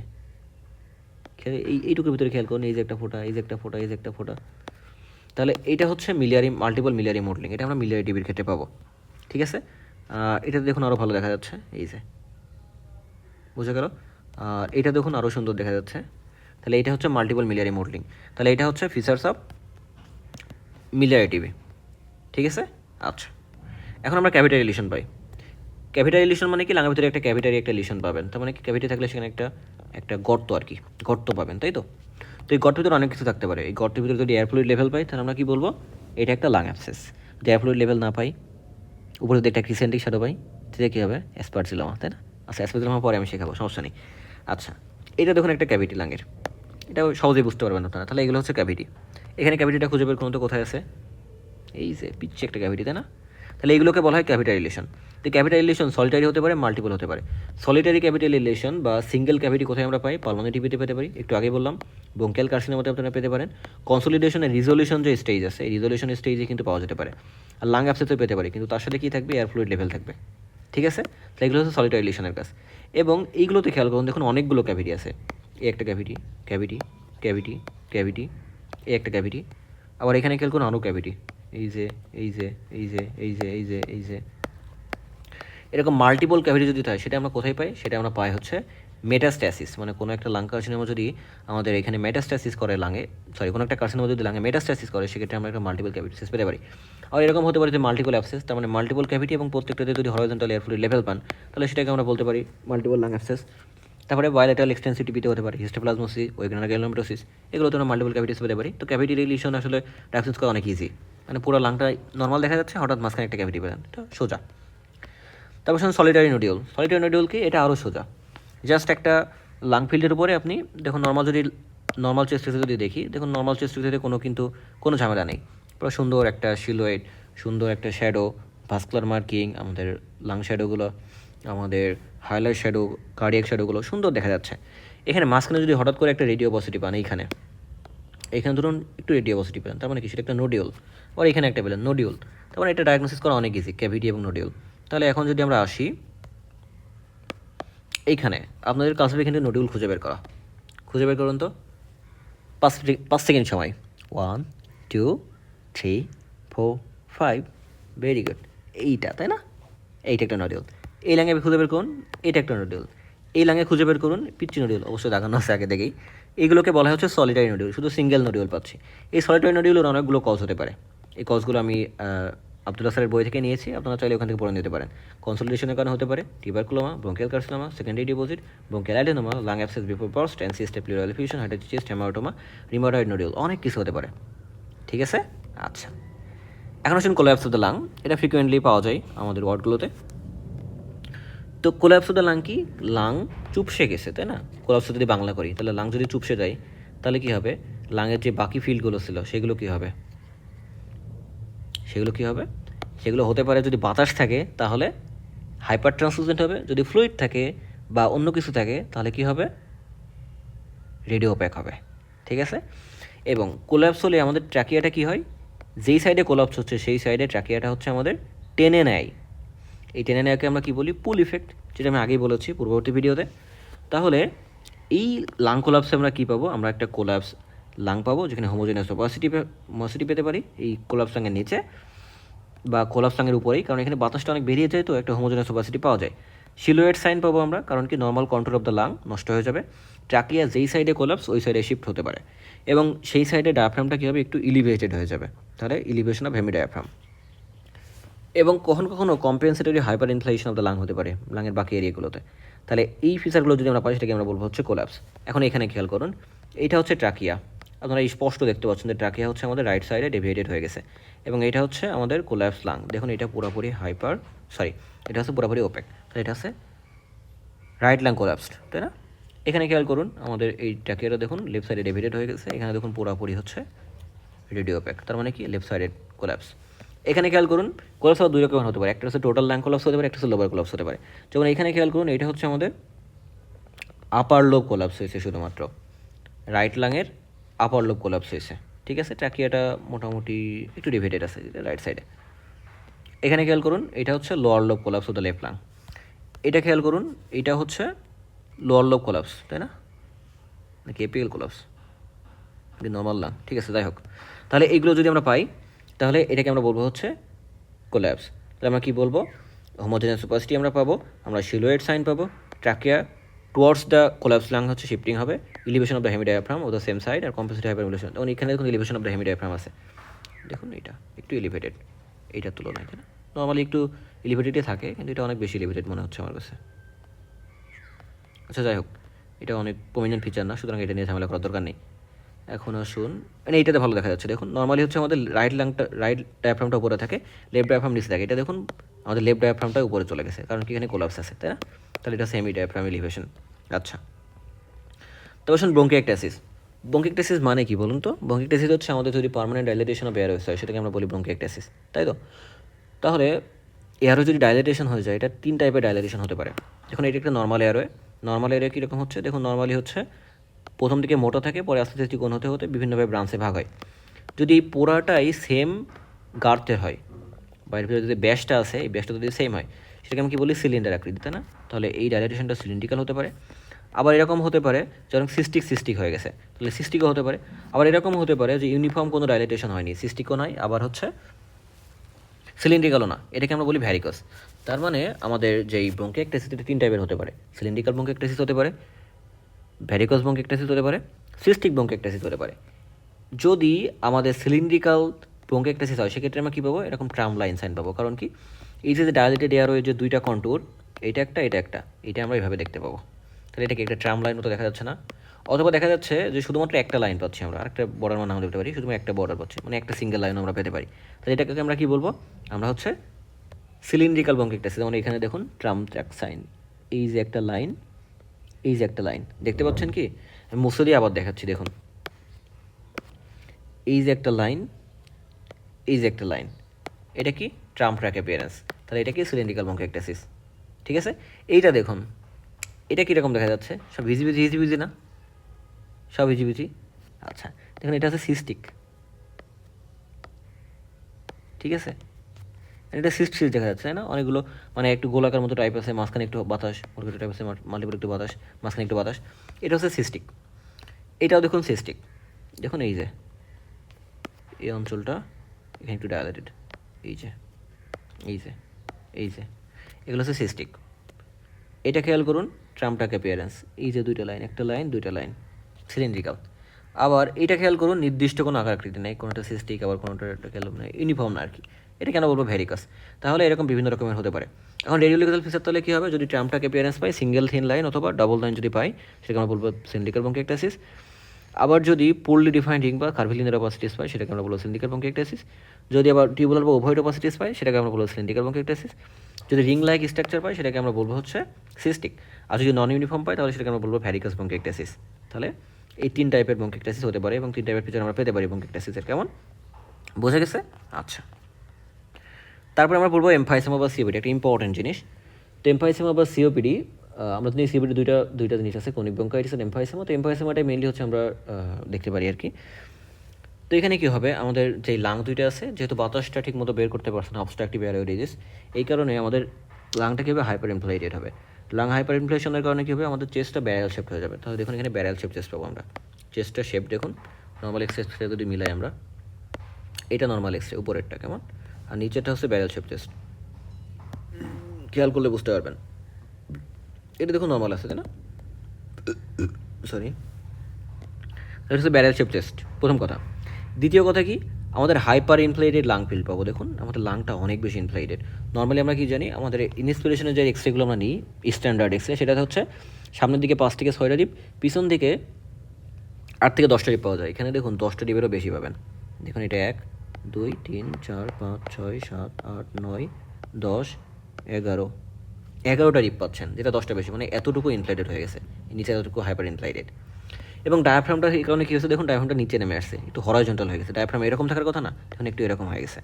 এইটুকুর ভিতরে খেয়াল করুন, এই যে একটা ফোটা, এই যে একটা ফোটা, এই যে একটা ফোটা। তাহলে এটা হচ্ছে মিলিয়ারি মাল্টিপল মিলিয়ারি মডেলিং, এটা আমরা মিলিয়ারি টিবির ক্ষেত্রে পাবো, ঠিক আছে। এটা দেখুন আরও ভালো দেখা যাচ্ছে, এই যে বুঝে গেল। আর এটা দেখুন আরও সুন্দর দেখা যাচ্ছে, তাহলে এটা হচ্ছে মাল্টিপল মিলিয়ারি মডেলিং। তাহলে এটা হচ্ছে ফিচার্স অফ মিলিয়ারি টিবি, ঠিক আছে। আচ্ছা, এখন আমরা ক্যাভিটারি লিশন পাই। ক্যাভিটারি লিশন মানে কি, লাঙের ভিতরে একটা ক্যাভিটারি একটা লিশন পাবেন, তার মানে কি ক্যাভিটি থাকলে সেখানে একটা গর্ত আর কি, গর্ত পাবেন, তাই তো। তো এই গর্তের ভিতরে অনেক কিছু থাকতে পারে, এই গর্তের ভিতরে যদি এয়ার ফ্লুইড লেভেল পাই, তাহলে আমরা কী বলবো, এটা একটা লাং অ্যাবসেস। যদি এয়ার ফ্লুইড লেভেল না পাই, উপরে যদি একটা ক্রিসেন্টিক শ্যাডো পাই, সেটা কী হবে, অ্যাসপারজিলোমা, তাই না। আচ্ছা, অ্যাসপারজিলোমা পরে আমি শেখাবো, সমস্যা নেই। আচ্ছা, এটা দেখুন একটা ক্যাভিটি লাঙের, এটা সহজেই বুঝতে পারবেন আপনারা। তাহলে এগুলো হচ্ছে ক্যাভিটি, এখানে ক্যাভিটিটা খুঁজে বের করুন তো কোথায় আছে, এই যে পিচ্ছে একটা ক্যাভিটি, তাই না। তাহলে এইগুলোকে বলা হয় ক্যাভিটারি রিলেশন। তো ক্যাভিটারি রিলেশন সলিটারি হতে পারে, মাল্টিপল হতে পারে। সলিটারি ক্যাভিটারি রিলেশন বা সিঙ্গেল ক্যাভিটি কোথায় আমরা পাই, পালমোনারি টিবিতে পেতে পারি, একটু আগে বললাম, ব্রঙ্কিয়াল কার্সিনোমাতে আপনারা পেতে পারেন। কনসলিডেশনের রিজলিউশন যে স্টেজ আছে, এই রিজলিউশন স্টেজে কিন্তু পাওয়া যেতে পারে। আর লাং অ্যাবসেসও পেতে পারি, কিন্তু তার সাথে কী থাকবে, এয়ার ফ্লুইড লেভেল থাকবে, ঠিক আছে। তাহলে এগুলো হচ্ছে সলিটারি রিলেশনের কাজ। এবং এইগুলোতে খেয়াল করুন, দেখুন অনেকগুলো ক্যাভিটি আছে, এই একটা ক্যাভিটি, ক্যাভিটি, ক্যাভিটি, ক্যাভিটি, এই একটা ক্যাভিটি, আবার এখানে খেয়াল করুন আরও ক্যাভিটি, এই যে এই যে এই যে এই যে এই যে এই যে এরকম মাল্টিপল ক্যাভিটি যদি থাকে, সেটা আমরা কোথায় পাই, সেটা আমরা পাই হচ্ছে মেটাস্ট্যাসিস, মানে কোনো একটা লাং কার্সিনোমা যদি আমাদের এখানে মেটাস্ট্যাসিস করে লাঙে, সরি কোনো একটা কার্সিনোমা যদি লাঙে মেটাস্ট্যাসিস করে, সেক্ষেত্রে আমরা একটা মাল্টিপল ক্যাভিটিস পেতে পারি। আর এরকম হতে পারে যে মাল্টিপল অ্যাবসেস, তার মানে মাল্টিপল ক্যাভিটি এবং প্রত্যেকটাতে যদি হরাইজন্টাল এয়ার ফ্লুইড লেভেল পান, তাহলে সেটাকে আমরা বলতে পারি মাল্টিপল লাং অ্যাবসেস। তারপরে বায়োলেটারাল এক্সটেন্সিভ টিবিতে হতে পারে হিস্টোপ্লাজমোসিস, ওইগ্রানোগ্যালোমেটোসিস, এগুলোতে আমরা মাল্টিপল ক্যাভিটিস পেতে পারি। তো ক্যাভিটি রিলেশন আসলে ডায়াগনোস করা অনেক ইজি, মানে পুরো লাংটা নর্মাল দেখা যাচ্ছে, হঠাৎ মাঝখানে একটা ক্যাভিটি পেলেন, এটা সোজা। তারপর শুনুন সলিটারি নোডিউল, সলিটারি নোডিউল কি, এটা আরও সোজা, জাস্ট একটা লাং ফিল্ডের উপরে আপনি দেখুন, নর্মাল চেস্ট যদি দেখি, দেখুন নর্মাল চেস্ট কিন্তু কোনো ঝামেলা নেই, পুরো সুন্দর একটা সিলুয়েট, সুন্দর একটা শ্যাডো, ভাস্কুলার মার্কিং, আমাদের লাং শ্যাডোগুলো, আমাদের হাইলাইট শ্যাডো, কার্ডিয়াক শ্যাডোগুলো সুন্দর দেখা যাচ্ছে। এখানে মাঝখানে যদি হঠাৎ করে একটা রেডিও পজিটিভ পান, এখানে ধরুন একটু রেডিও পজিটিভ পেলেন, তার মানে কি সেটা একটা নোডিউল, আর এখানে একটা পেলেন নোডিউল, তার মানে এটা ডায়াগনোসিস করা অনেক ইজি, ক্যাভিটি এবং নোডিউল। তাহলে এখন যদি আমরা আসি এইখানে, আপনাদের কাছে এখানে নোডিউল খুঁজে বের করুন তো, পাঁচ সেকেন্ড সময়। 1 2 3 4 5, ভেরি গুড। এইটা তাই না, এইটা একটা নডিউল। এই লাঙে খুঁজে বের করুন, এটা একটা নডিউল। এই লাঙে খুঁজে বের করুন পিচ্চি নডিউল, অবশ্যই দেখানো আছে আগে দেখেই। এইগুলোকে বলা হচ্ছে সলিটারি নডিউল, শুধু সিঙ্গেল নডিউল পাচ্ছি। এই সলিটারি নডিউলের অনেকগুলো কজ হতে পারে। এই কজগুলো আমি আব্দুল্লাহ স্যারের বই থেকে নিয়েছি, আপনারা চাইলে ওখান থেকে পড়ে নিতে পারেন। কনসোলিডেশনের কারণে হতে পারে tuberculoma, bronchial carcinoma, secondary deposit, bronchial adenoma, lung abscess before burst, encysted pleural effusion, হাইড্রোটিক চেস্ট, হেমাটোমা, রিমাটয়েড নডিউল, অনেক কিছু হতে পারে। ঠিক আছে, আচ্ছা। এখন আসুন কোলাপস অফ দ্য লাং। এটা ফ্রিকুয়েন্টলি পাওয়া যায় আমাদের ওয়ার্ডগুলোতে। তো কোলাপস অফ দ্য লাং কি, লাং চুপসে গেছে তাই না। কোলাপস যদি বাংলা করি, তাহলে লাং যদি চুপসে যায় তাহলে কী হবে, লাংয়ের যে বাকি ফিল্ডগুলো ছিল সেগুলো কী হবে, সেগুলো হতে পারে যদি বাতাস থাকে তাহলে হাইপার ট্রান্সলুসেন্ট হবে, যদি ফ্লুইড থাকে বা অন্য কিছু থাকে তাহলে কী হবে, রেডিও ওপ্যাক হবে। ঠিক আছে, এবং কোলাপস হলে আমাদের ট্র্যাকিয়াটা কী হয়, যেই সাইডে কোলাপস হচ্ছে সেই সাইডে ট্র্যাকিয়াটা হচ্ছে আমাদের টেনে নেয়। এই টেনে নেওয়াকে আমরা কী বলি, পুল ইফেক্ট, যেটা আমি আগেই বলেছি পূর্ববর্তী ভিডিওতে। তাহলে এই লাং কোলাপসে আমরা কী পাবো, আমরা একটা কোলাপস লাং পাবো যেখানে হোমোজেনাস ওপাসিটি পেতে পারি এই কোলাপস লাংয়ের নিচে বা কোলাপস লাংয়ের উপরেই, কারণ এখানে বাতাসটা অনেক বেরিয়ে যায়, তো একটা হোমোজেনাস ওপাসিটি পাওয়া যায়। সিলুয়েট সাইন পাবো আমরা, কারণ কি normal control of the lung নষ্ট হয়ে যাবে। ট্রাকিয়া যেই সাইডে কোলাপস ওই সাইডে শিফট হতে পারে, এবং সেই সাইডে ডায়াফ্রামটা কী হবে, একটু ইলিভেটেড হয়ে যাবে, তাহলে ইলিভেশন অফ হেমিডায়াফ্রাম। এবং কখনো কখনো compensatory hyper inflation of the lung হতে পারে লাংয়ের বাকি এরিয়াগুলোতে। তাহলে এই ফিচারগুলো যদি আমরা পাই সেটাকে আমরা বলবো হচ্ছে কোলাপস। এখন এখানে খেয়াল করুন, এইটা হচ্ছে ট্রাকিয়া, আপনারা স্পষ্ট দেখতে পাচ্ছেন যে ট্রাকিয়া হচ্ছে আমাদের রাইট সাইডে ডেভিয়েটেড হয়ে গেছে, এবং এটা হচ্ছে আমাদের কোলাপস লাং। দেখুন এটা পুরোপুরি এটা হচ্ছে পুরোপুরি ওপেক, তাহলে এটা হচ্ছে রাইট লাং কোলাপসড, তাই না। এখানে খেয়াল করুন আমাদের এই ট্রাকিয়াটা দেখুন লেফট সাইডে ডেভিয়েটেড হয়ে গেছে, এখানে দেখুন পুরোপুরি হচ্ছে রেডিও ওপেক, তার মানে কি লেফট সাইডেড কোলাপস। এখানে খেয়াল করুন কোলাপস দুই রকমের হতে পারে, একটা হচ্ছে টোটাল লাং কোলাপস হতে পারে, একটা হচ্ছে লোবার কোলাপস হতে পারে। যেমন এখানে খেয়াল করুন এটা হচ্ছে আমাদের আপার লোব কোলাপস হয়েছে, শুধুমাত্র রাইট লাংয়ের আপার লোব কোলাপস হয়েছে। ঠিক আছে, ট্রাকিয়াটা মোটামুটি একটু ডিভাইডেড আছে রাইট সাইডে। এখানে খেয়াল করুন এটা হচ্ছে lower lobe collapse of the left lung. এটা খেয়াল করুন এটা হচ্ছে লোয়ার লোব কোলাপস, তাই না, নাকি এপিএল কোলাপস, নর্মাল লাং। ঠিক আছে, যাই হোক, তাহলে এইগুলো যদি আমরা পাই তাহলে এটাকে আমরা বলবো হচ্ছে কোলাপস। তাহলে আমরা কী বলবো, হোমোজেনাস ওপাসিটি আমরা পাবো, আমরা সিলুয়েট সাইন পাবো, trachea towards the collapse lung হচ্ছে শিফটিং হবে, ইলিভেশন অফ দ্য হেমিডায়াফ্রাম ও দ্য সেম সাইড, আর কম্পেনসেটরি হাইপার ইনফ্লেশন। এবং এখানে দেখুন ইলিভেশন অফ দ্য হেমিডায়াফ্রাম আছে, দেখুন এটা একটু এলিভেটেড এইটার তুলনায়, তাই না। নর্মালি একটু এলিভেটেডই থাকে, কিন্তু এটা অনেক বেশি এলিভেটেড মনে হচ্ছে আমার কাছে। আচ্ছা যাই হোক, এটা অনেক প্রমিনেন্ট ফিচার না, সুতরাং এটা নিয়ে ঝামেলা করার দরকার নেই। এখন আসুন, মানে এইটাতে ভালো দেখা যাচ্ছে, দেখুন নর্মালি হচ্ছে আমাদের রাইট ডায়াফ্রামটা উপরে থাকে, লেফট ডায়াফ্রাম নিচে থাকে। এটা দেখুন আমাদের লেফট ডায়াফ্রামটা উপরে চলে গেছে, কারণ কি এখানে কোলাপস আছে, তাই না। তাহলে এটা সেমি ডায়াফ্রাম এলিভেশন। আচ্ছা, তবে আসুন ব্রঙ্কিয়েক্টাসিস। ব্রঙ্কিয়েক্টাসিস মানে কি বলুন তো, ব্রঙ্কিয়েক্টাসিস হচ্ছে আমাদের যদি পার্মানেন্ট ডাইলেটেশন অফ এয়ারওয়েজ হয় সেটাকে আমরা বলি ব্রঙ্কিয়েক্টাসিস, তাই তো। তাহলে এয়ারওয়ে যদি ডাইলেটেশন হয়ে যায়, এটা 3 টাইপের ডাইলেটেশন হতে পারে। দেখুন এটা একটা নর্মাল এয়ারওয়ে। নর্মাল এয়ারওয়ে কীরকম হচ্ছে, দেখুন নর্মালি হচ্ছে প্রথম দিকে মোটা থাকে, পরে আস্তে আস্তে চিকন হতে হতে বিভিন্নভাবে ব্রাঞ্চে ভাগ হয়। যদি এই পোড়াটাই সেম গার্থের হয়, বাইরের ভিতরে যদি ব্যাসটা আছে এই ব্যাসটা যদি সেম হয়, সেটাকে আমি কি বলি, সিলিন্ডার আকৃতি, তাই না। তাহলে এই ডাইলেটেশনটা সিলিন্ড্রিক্যাল হতে পারে। আবার এরকম হতে পারে যেমন সিস্টিক হয়ে গেছে, তাহলে সিস্টিকও হতে পারে। আবার এরকম হতে পারে যে ইউনিফর্ম কোনো ডাইলেটেশন হয়নি, সিস্টিকও নয়, আবার হচ্ছে সিলিন্ড্রিক্যালও না, এটাকে আমরা বলি ভ্যারিকস। তার মানে আমাদের যেই ব্রঙ্কিয়েক্টাসিস 3 টাইপের হতে পারে, সিলিন্ড্রিক্যাল ব্রঙ্কিয়েক্টাসিস হতে পারে, ভ্যারিকস ব্রঙ্কিয়েক্টাসিস হতে পারে, সিস্টিক ব্রঙ্কিয়েক্টাসিস হতে পারে। যদি আমাদের সিলিন্ড্রিক্যাল ব্রঙ্কিয়েক্টাসিস হয় সেক্ষেত্রে আমরা কী পাবো, এরকম ট্রাম লাইন সাইন পাবো। কারণ কি, এই যে ডায়ালেটেড এয়ারওয়ে যে 2টা কন্ট্যুর, এটা আমরা এইভাবে দেখতে পাবো। তাহলে এটাকে একটা ট্রাম লাইন মতো দেখা যাচ্ছে না, অথবা দেখা যাচ্ছে যে শুধুমাত্র একটা লাইন পাচ্ছি আমরা, আরেকটা বর্ডার নাও দেখতে পারি, শুধুমাত্র একটা বর্ডার পাচ্ছি, মানে একটা সিঙ্গেল লাইন আমরা পেতে পারি। তাহলে এটাকে আমরা কী বলবো, আমরা হচ্ছে সিলিন্ড্রিক্যাল ব্রঙ্কিয়েক্টাসিস। যেমন এখানে দেখুন ট্রাম ট্র্যাক সাইন, এই যে একটা লাইন, এই যে একটা লাইন দেখতে পাচ্ছেন কি, আমি মুছে দিয়ে আবার দেখাচ্ছি, দেখুন এই যে একটা লাইন, এই যে একটা লাইন, এটা কি ট্রাম ট্র্যাক অ্যাপিয়ারেন্স, তাহলে এটা কি সিলিন্ড্রিক্যাল ব্রঙ্কিয়েক্টাসিস। ঠিক আছে, এইটা দেখুন, এটা কীরকম দেখা যাচ্ছে, সব ভিজি না, সব ভিজি। আচ্ছা দেখুন এটা হচ্ছে সিস্টিক, ঠিক আছে, এটা সিস্ট দেখা যাচ্ছে, তাই না। অনেকগুলো মানে একটু গোলাকার মতো টাইপ আছে, মাঝখানে একটু বাতাস, টাইপ আছে, মাল্টিপল একটু বাতাস, মাঝখানে একটু বাতাস, এটা হচ্ছে সিস্টিক। এটাও দেখুন সিস্টিক। দেখুন এই যে এই অঞ্চলটা এখানে একটু ডায়ালেটেড, এই যে এই যে এই যে এগুলো হচ্ছে সিস্টিক। এটা খেয়াল করুন ট্রাম্পটাক অ্যাপিয়ারেন্স, এই যে দুইটা লাইন, একটা লাইন দুইটা লাইন, সিলিন্ড্রিক্যাল। আবার এটা খেয়াল করুন নির্দিষ্ট কোনো আকার আকৃতি নেই, কোনোটা সিস্টিক আবার কোনোটা খেয়াল নেই, ইউনিফর্ম না আর কি। এটা কেন বলবো ভ্যারিকাস, তাহলে এরকম বিভিন্ন রকমের হতে পারে। এখন রেডিওলিগাল ফিচার তাহলে কী হবে, যদি ট্রাম্পটাক অ্যাপিয়ারেন্স পাই, সিঙ্গেল থিন লাইন অথবা ডাবল লাইন যদি পাই, সেটাকে আমরা বলবো সিলিন্ড্রিক্যাল ব্রঙ্কিওএক্টাসিস। আবার যদি পোললি ডিফাইন্ড রিং বা কার্ভিলিনার অপাসিটিস পাই, সেটাকে আমরা বলবো সিলিন্ড্রিক্যাল ব্রঙ্কিওএক্টাসিস। যদি আবার টিউবুলার বা ওভয়েড অপাসিটিস পাই, সেটাকে আমরা বলবো সিলিন্ড্রিক্যাল ব্রঙ্কিওএক্টাসিস। যদি রিং লাইক স্ট্রাকচার পাই, সেটাকে আমরা বলবো হচ্ছে সিস্টিক। আর যদি নন ইউনিফর্ম পাই, তাহলে সেটাকে আমরা বলবো ভ্যারিকাস ব্রঙ্কিওএক্টাসিস। তাহলে এই 3 টাইপের ব্রঙ্কিওএক্টাসিস হতে পারে এবং 3 টাইপের ফিচার আমরা পেতে পারি ব্রঙ্কিওএক্টাসিসের। কেমন বোঝা গেছে? আচ্ছা, তারপরে আমরা বলবো এমফাইসেমা বা সিওপিডি, একটা ইম্পর্টেন্ট জিনিস। তো এমফাইসেমা বা সিওপিডি, আমরা জানি সিওপিডি দুইটা জিনিস আছে, কোনিক ব্রঙ্কাইটিস আর এমফাইসেমা। তো এমফাইসেমাটাই মেনলি হচ্ছে আমরা দেখতে পারি আর কি। তো এখানে কী হবে, আমাদের যে লাং দুইটা আছে, যেহেতু বাতাসটা ঠিক মতো বের করতে পারছে না, অবস্ট্রাকটিভ এয়ারওয়ে ডিজিজ, এই কারণে আমাদের লাংটা কী হবে, হাইপার ইনফ্লেটেড হবে। লাং হাইপার ইনফ্লেশনের কারণে কী হবে, আমাদের চেস্টটা ব্যারেল শেপ হয়ে যাবে। তাহলে দেখুন এখানে ব্যারেল শেপ চেস্ট পাবো আমরা। চেস্টটা শেপ দেখুন, নর্মাল এক্সরের সাথে যদি মিলাই আমরা, এটা নর্মাল এক্সরে উপরেরটা কেমন, আর নিচেরটা হচ্ছে ব্যারেল শেপ চেস্ট। খেয়াল করলে বুঝতে পারবেন, এটা দেখুন নর্মাল আছে তাই না, সরি, এটা হচ্ছে ব্যারেল শেপ চেস্ট, প্রথম কথা। দ্বিতীয় কথা কি, আমাদের হাইপার ইনফ্লেটেড লাং ফিল পাবো। দেখুন আমাদের লাংটা অনেক বেশি ইনফ্লেটেড। নর্মালি আমরা কি জানি, আমাদের ইনস্পিরেশনের যে এক্সরেগুলো আমরা নিই, স্ট্যান্ডার্ড এক্সরে, সেটা হচ্ছে সামনের দিকে 5 থেকে 6টা রিপ, পিছন দিকে 8 থেকে 10টা রিপ পাওয়া যায়। এখানে দেখুন 10টা রিপেরও বেশি পাবেন। দেখুন এটা 1 2 3 4 5 6 7 8 9 10 11টা রিপ পাচ্ছেন, যেটা 10টা বেশি, মানে এতটুকু ইনফ্লেটেড হয়ে গেছে, নিচে এতটুকু হাইপার ইনফ্লেটেড। এবং ডায়াফ্রামটা এই কারণে কী হয়েছে, দেখুন ডায়াফ্রামটা নিচে নেমে আসছে, একটু হরাইজন্টাল হয়ে গেছে। ডায়াফ্রাম এরকম থাকার কথা না, এখন একটু এরকম হয়ে গেছে।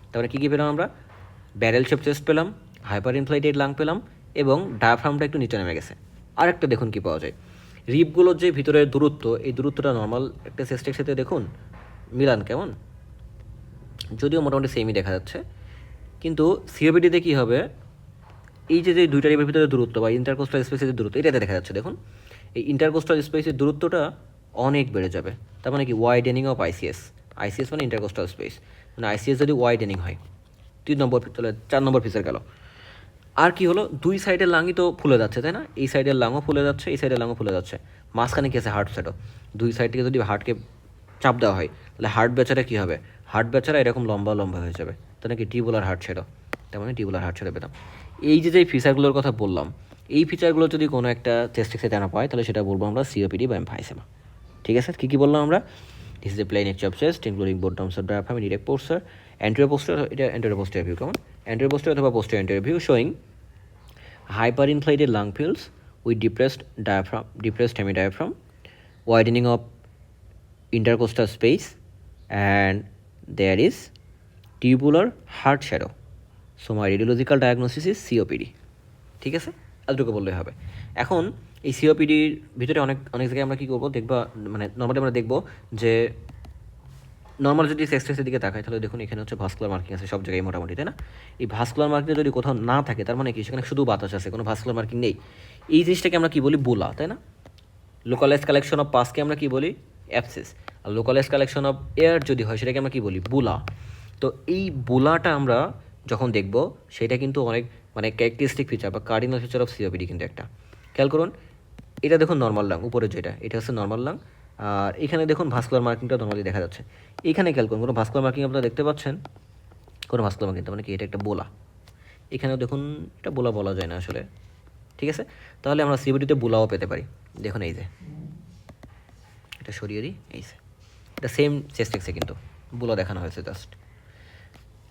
তারপরে কী কী পেলাম আমরা, ব্যারেল শেপ চেস্ট পেলাম, হাইপার ইনফ্লেটেড লাং পেলাম, এবং ডায়াফ্রামটা একটু নিচে নেমে গেছে। আরেকটা দেখুন কী পাওয়া যায়, রিপগুলোর যে ভিতরের দূরত্ব, এই দূরত্বটা নর্মাল একটা চেস্টের সাথে দেখুন মিলান কেমন, যদিও মোটামুটি সেমই দেখা যাচ্ছে। কিন্তু সিওপিডিতে কী হবে, এই যে দুইটা রিপের ভিতরে দূরত্ব বা ইন্টারকোস্টাল স্পেসের যে দূরত্ব, এটাতে দেখা যাচ্ছে দেখুন, এই ইন্টারকোস্টাল স্পেসের দূরত্বটা অনেক বেড়ে যাবে। তার মানে কি, ওয়াইডেনিং অফ আইসিএস। আইসিএস মানে ইন্টারকোস্টাল স্পেস, মানে আইসিএস যদি ওয়াইডেনিং হয়, 3 নম্বর, তাহলে 4 নম্বর ফিচার গেল। আর কি হলো, দুই সাইডের লাংই তো ফুলে যাচ্ছে তাই না, এই সাইডের লাংও ফুলে যাচ্ছে, এই সাইডের লাংও ফুলে যাচ্ছে, মাঝখানে কি আছে, হার্ট সেটও। দুই সাইড থেকে যদি হার্টকে চাপ দেওয়া হয়, তাহলে হার্ট বেচারা কী হবে, হার্ট বেচারা এরকম লম্বা লম্বা হয়ে যাবে, তাহলে কি টিউবুলার হার্ট সেটও, তার মানে টিউবুলার হার্ট সেটও পেতাম। এই যে ফিচারগুলোর কথা বললাম, এই ফিচারগুলো যদি কোনো একটা চেস্টিক্সে জানা পায়, তাহলে সেটা বলবো আমরা সিওপিডি বা এমফাইসেমা। ঠিক আছে, কী কী বললাম আমরা, this is a plain x of chest including both terms of diaphragm in erect poster, anterior poster, এটা অ্যান্টেরিয়র পোস্টার ভিউ কেমন, অ্যান্টেরিয়র পোস্টার অথবা poster anterior view showing hyperinflated lung fields with depressed hemidiaphragm, widening of intercostal space, and there is tubular heart shadow. So my radiological diagnosis is COPD. ঠিক আছে, এতটুকু বললেই হবে। এখন এই সিওপিডির ভিতরে অনেক জায়গায় আমরা কী করবো দেখবা, মানে নর্মালি আমরা দেখবো যে নর্মাল যদি এক্সরের দিকে তাকাই, তাহলে দেখুন এখানে হচ্ছে ভাস্কুলার মার্কিং আছে সব জায়গায় মোটামুটি তাই না। এই ভাস্কুলার মার্কিং যদি কোথাও না থাকে, তার মানে কি, সেখানে শুধু বাতাস আছে, কোনো ভাস্কুলার মার্কিং নেই। এই জিনিসটাকে আমরা কী বলি, বুলা তাই না। লোকালাইজ কালেকশন অফ পাসকে আমরা কী বলি, অ্যাবসেস। আর লোকালাইজ কালেকশন অফ এয়ার যদি হয়, সেটাকে আমরা কী বলি, বুলা। তো এই বুলাটা আমরা যখন দেখব, সেটা কিন্তু অনেক মানে ক্যারেক্টারিস্টিক ফিচার বা কার্ডিনাল ফিচার অফ সিওপিডি কিন্তু একটা। খেয়াল করুন, এটা দেখুন নর্মাল লাং, উপরে যেটা, এটা হচ্ছে নর্মাল লাং। আর এখানে দেখুন ভাস্কুলার মার্কিংটা নর্মালি দেখা যাচ্ছে। এখানে খেয়াল করুন, কোনো ভাস্কুলার মার্কিং আপনারা দেখতে পাচ্ছেন, কোনো ভাস্কুলার মার্কিং, মানে কি, এটা একটা বোলা। এখানেও দেখুন, এটা বোলা বলা যায় না আসলে। ঠিক আছে, তাহলে আমরা সিওপিডিতে বোলাও পেতে পারি। দেখুন এই যে, এটা সরিয়ে দিই, এই যে এটা সেম চেস্টেক্সে কিন্তু বোলা দেখানো হয়েছে জাস্ট।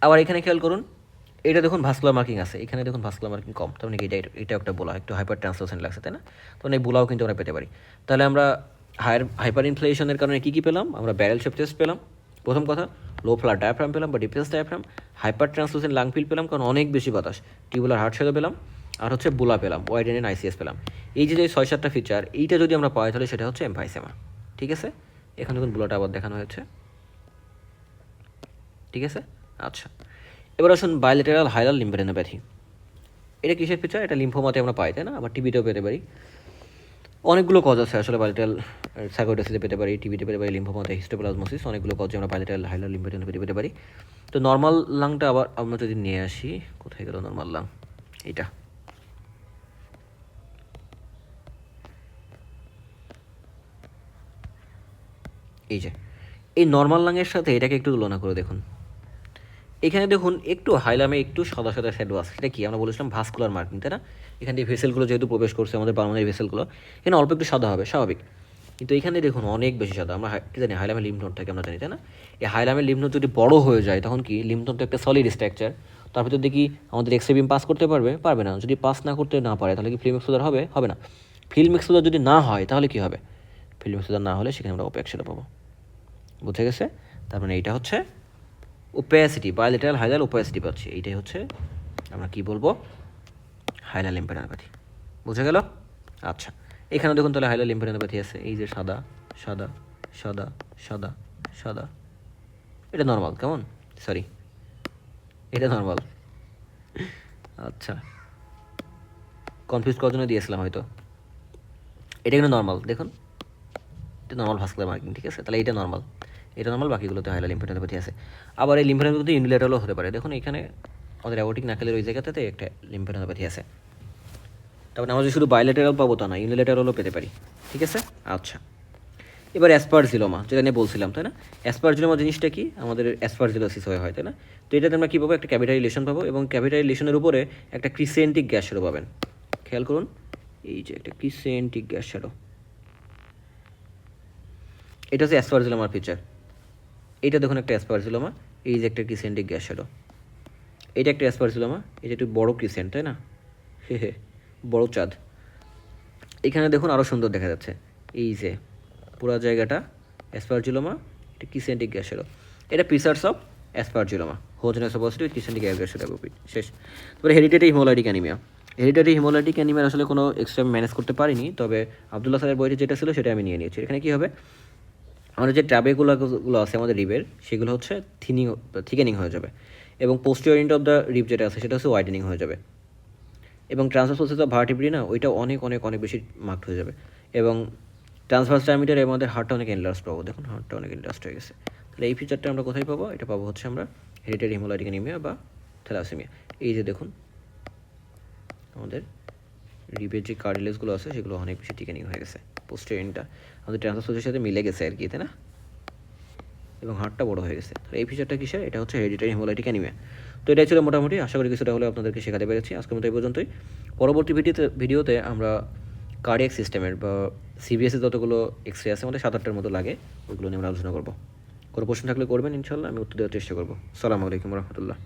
আবার এখানে খেয়াল করুন, এটা দেখুন ভাস্কুলার মার্কিং আছে, এখানে দেখুন ভাস্কুলার মার্কিং কম, তার মানে কি, এটা একটা বোলা, একটু হাইপার ট্রান্সলোসেন্ট লাগছে তাই না। তো এই বোলাও কিন্তু আমরা পেতে পারি। তাহলে আমরা হাইপার ইনফ্লেশনের কারণে কী কী পেলাম, আমরা ব্যারেল শেপ চেস্ট পেলাম, প্রথম কথা, লো ফ্লার ডায়াফ্রাম পেলাম বা depress diaphragm, hyper translucent lung field পেলাম কারণ অনেক বেশি বাতাস, টিউবুলার হার্ট শ্যাডো পেলাম, আর হচ্ছে বোলা পেলাম, ওয়াইডেনিং আইসিএস পেলাম। এই যে 6-7টা ফিচার, এইটা যদি আমরা পাই, তাহলে সেটা হচ্ছে এমফাইসেমা। ঠিক আছে, এখানে দেখুন বোলাটা আবার দেখানো হয়েছে। ঠিক আছে, আচ্ছা, এবার আসুন বায়োলেটারাল হাইলার লিম্ফোডেনোপ্যাথি। এটা কিসের ফিচার, এটা লিম্ফোমাতে আমরা পাই তাই না, আবার টিবিতেও পেতে পারি। অনেকগুলো কজ আছে আসলে বাইলেটারাল সার্কোইডোসিসে পেতে পারি, টিবিতে পেতে পারি, লিম্ফোমাতে হিস্টোপ্লাজমোসিস, অনেকগুলো কজে আমরা বাইলেটারাল হাইলার লিম্ফোডেনোপ্যাথি পেতে পারি। তো নর্মাল লাংটা আবার আমরা যদি নিয়ে আসি, কোথায় গেল নর্মাল লাং, এটা এই যে এই নর্মাল লাংয়ের সাথে এটাকে একটু তুলনা করে দেখুন। এখানে দেখুন একটু হাইলামে একটু সাদা সাদা শ্যাডো আছে, সেটা কি আমরা বলেছিলাম ভাস্কুলার মার্কিং, তাই না? এখান থেকে ভেসেলগুলো যেহেতু প্রবেশ করছে আমাদের পালমোনারি ভেসেলগুলো, এখানে অল্প একটু সাদা হবে স্বাভাবিক, কিন্তু এখানে দেখুন অনেক বেশি সাদা। আমরা কি জানি হাইলামের লিম্ফ নোডটাকে আমরা জানি, তাই না? এই হাইলামের লিম্ফ নোড যদি বড় হয়ে যায় তখন কি লিম্ফ নোডটা একটা সলিড স্ট্রাকচার, তার ভিতর দেখি আমাদের এক্সরে বিম পাস করতে পারবে, পারবে না। যদি পাস না করতে না পারে তাহলে কি ফিল্ম এক্সপোজার হবে, হবে না। ফিল্ম এক্সপোজার যদি না হয় তাহলে কি হবে, ফিল্ম এক্সপোজার না হলে সেখানে আমরা ওপেক শ্যাডো পাবো। বুঝে গেছে? তার মানে এইটা হচ্ছে ওপেসিটি, বায়োলেটারাল হাইলার ওপেসিটি পাচ্ছি, এইটাই হচ্ছে আমরা কি বলবো হাইলার লিম্ফোডেনোপ্যাথি। বুঝে গেল? আচ্ছা, এখানে দেখুন তাহলে হাইলার লিম্ফোডেনোপ্যাথি আছে, এই যে সাদা সাদা সাদা সাদা সাদা, এটা নর্মাল, কেমন সরি এটা নর্মাল। আচ্ছা, কনফিউজ করার জন্য দিয়েছিলাম হয়তো। এটা কিন্তু নর্মাল, দেখুন এটা নর্মাল ভাস্কুলার মার্কিং, ঠিক আছে? তাহলে এটা নর্মাল, এটা নর্মাল, বাকিগুলোতে হাইলার লিম্ফোডেনোপ্যাথি আছে। আবার এই লিম্ফোডেনোপ্যাথি ইউনিল্যাটারালও হতে পারে। দেখুন এখানে আমাদের অ্যাওর্টিক নাকেলের ওই জায়গাটাতে একটা লিম্ফোডেনোপ্যাথি আছে। তারপরে আমরা যদি শুধু বাইলেটারাল পাবো তা না, ইউনিল্যাটারালও পেতে পারি, ঠিক আছে? আচ্ছা, এবার অ্যাসপারজিলোমা যেটা নিয়ে বলছিলাম, তাই না? অ্যাসপারজিলোমা জিনিসটা কি, আমাদের অ্যাসপারজিলোসিস হয়, তাই না? তো এটাতে আমরা কী পাবো, একটা ক্যাভিটারি লেশন পাবো, এবং ক্যাভিটারি লেশনের উপরে একটা ক্রিসেন্টিক গ্যাস শ্যাডো পাবেন। খেয়াল করুন, এই যে একটা ক্রিসেন্টিক গ্যাস শ্যাডো, এটা হচ্ছে অ্যাসপারজিলোমার ফিচার। এইটা দেখুন একটা অ্যাসপারজিলোমা, এই যে একটা ক্রিসেন্টিক গ্যাস শ্যাডো, এটা একটা অ্যাসপারজিলোমা, এটা একটু বড় ক্রিসেন্ট, তাই না? হে বড় চাঁদ। এখানে দেখুন আরও সুন্দর দেখা যাচ্ছে, এই যে পুরো জায়গাটা অ্যাসপারজিলোমা, এটা কিসেন্টিক গ্যাস শ্যাডো, এটা পিসার্স of aspergilloma, homogenous opacity with crescentic gas shadow grouping. শেষ। তারপরে hereditary hemolytic anemia. Hereditary hemolytic anemia আসলে কোনো এক্সট্রা ম্যানেজ করতে পারিনি, তবে আবদুল্লাহ স্যারের বইতে যেটা ছিল সেটা আমি নিয়ে নিয়েছি। এখানে কী হবে, আমাদের যে ট্র্যাবেগুলোগুলো আছে আমাদের রিবের, সেগুলো হচ্ছে থিকেনিং হয়ে যাবে, এবং posterior end of the rib যেটা আছে সেটা হচ্ছে ওয়াইডেনিং হয়ে যাবে, এবং ট্রান্সভার্স প্রসেস অফ ভার্টিব্রি না, ওইটা অনেক অনেক অনেক বেশি মার্কড হয়ে যাবে, এবং ট্রান্সভার্স ডায়ামিটার এবং আমাদের হার্টটা অনেক এনলার্জ পাবো। দেখুন হার্টটা অনেক এনলার্জ হয়ে গেছে। তাহলে এই ফিচারটা আমরা কোথায় পাবো, এটা পাবো হচ্ছে আমরা হেরিডিটারি হিমোলাইটিক অ্যানিমিয়া বা থ্যালাসেমিয়া। এই যে দেখুন আমাদের রিবের যে কার্ডিলেজগুলো আছে সেগুলো অনেক বেশি থিকেনিং হয়ে গেছে, পোস্টেরিয়র এন্ডটা আমাদের ট্রান্সভার্স প্রসেসের সাথে মিলে গেছে আর কি, তাই না? এবং হার্টটা বড় হয়ে গেছে। তাহলে এই ফিচারটা কিসের, এটা হচ্ছে হেরিডিটারি হিমোলাইটিক অ্যানিমিয়া। তো এটাই ছিল মোটামুটি, আশা করি কিছুটা হলে আপনাদেরকে শেখাতে পেরেছি। আজকের মতো এই পর্যন্তই। পরবর্তী ভিডিওতে আমরা কার্ডিয়াক সিস্টেমের বা সিবিএসে যতগুলো এক্সরে আছে, আমাদের 7-8টার মতো লাগে, ওইগুলো নিয়ে আমরা আলোচনা করবো। কোনো প্রশ্ন থাকলে করবেন, ইনশাল্লাহ আমি উত্তর দেওয়ার চেষ্টা করবো। আসসালামু আলাইকুম রহমতুল্লাহ।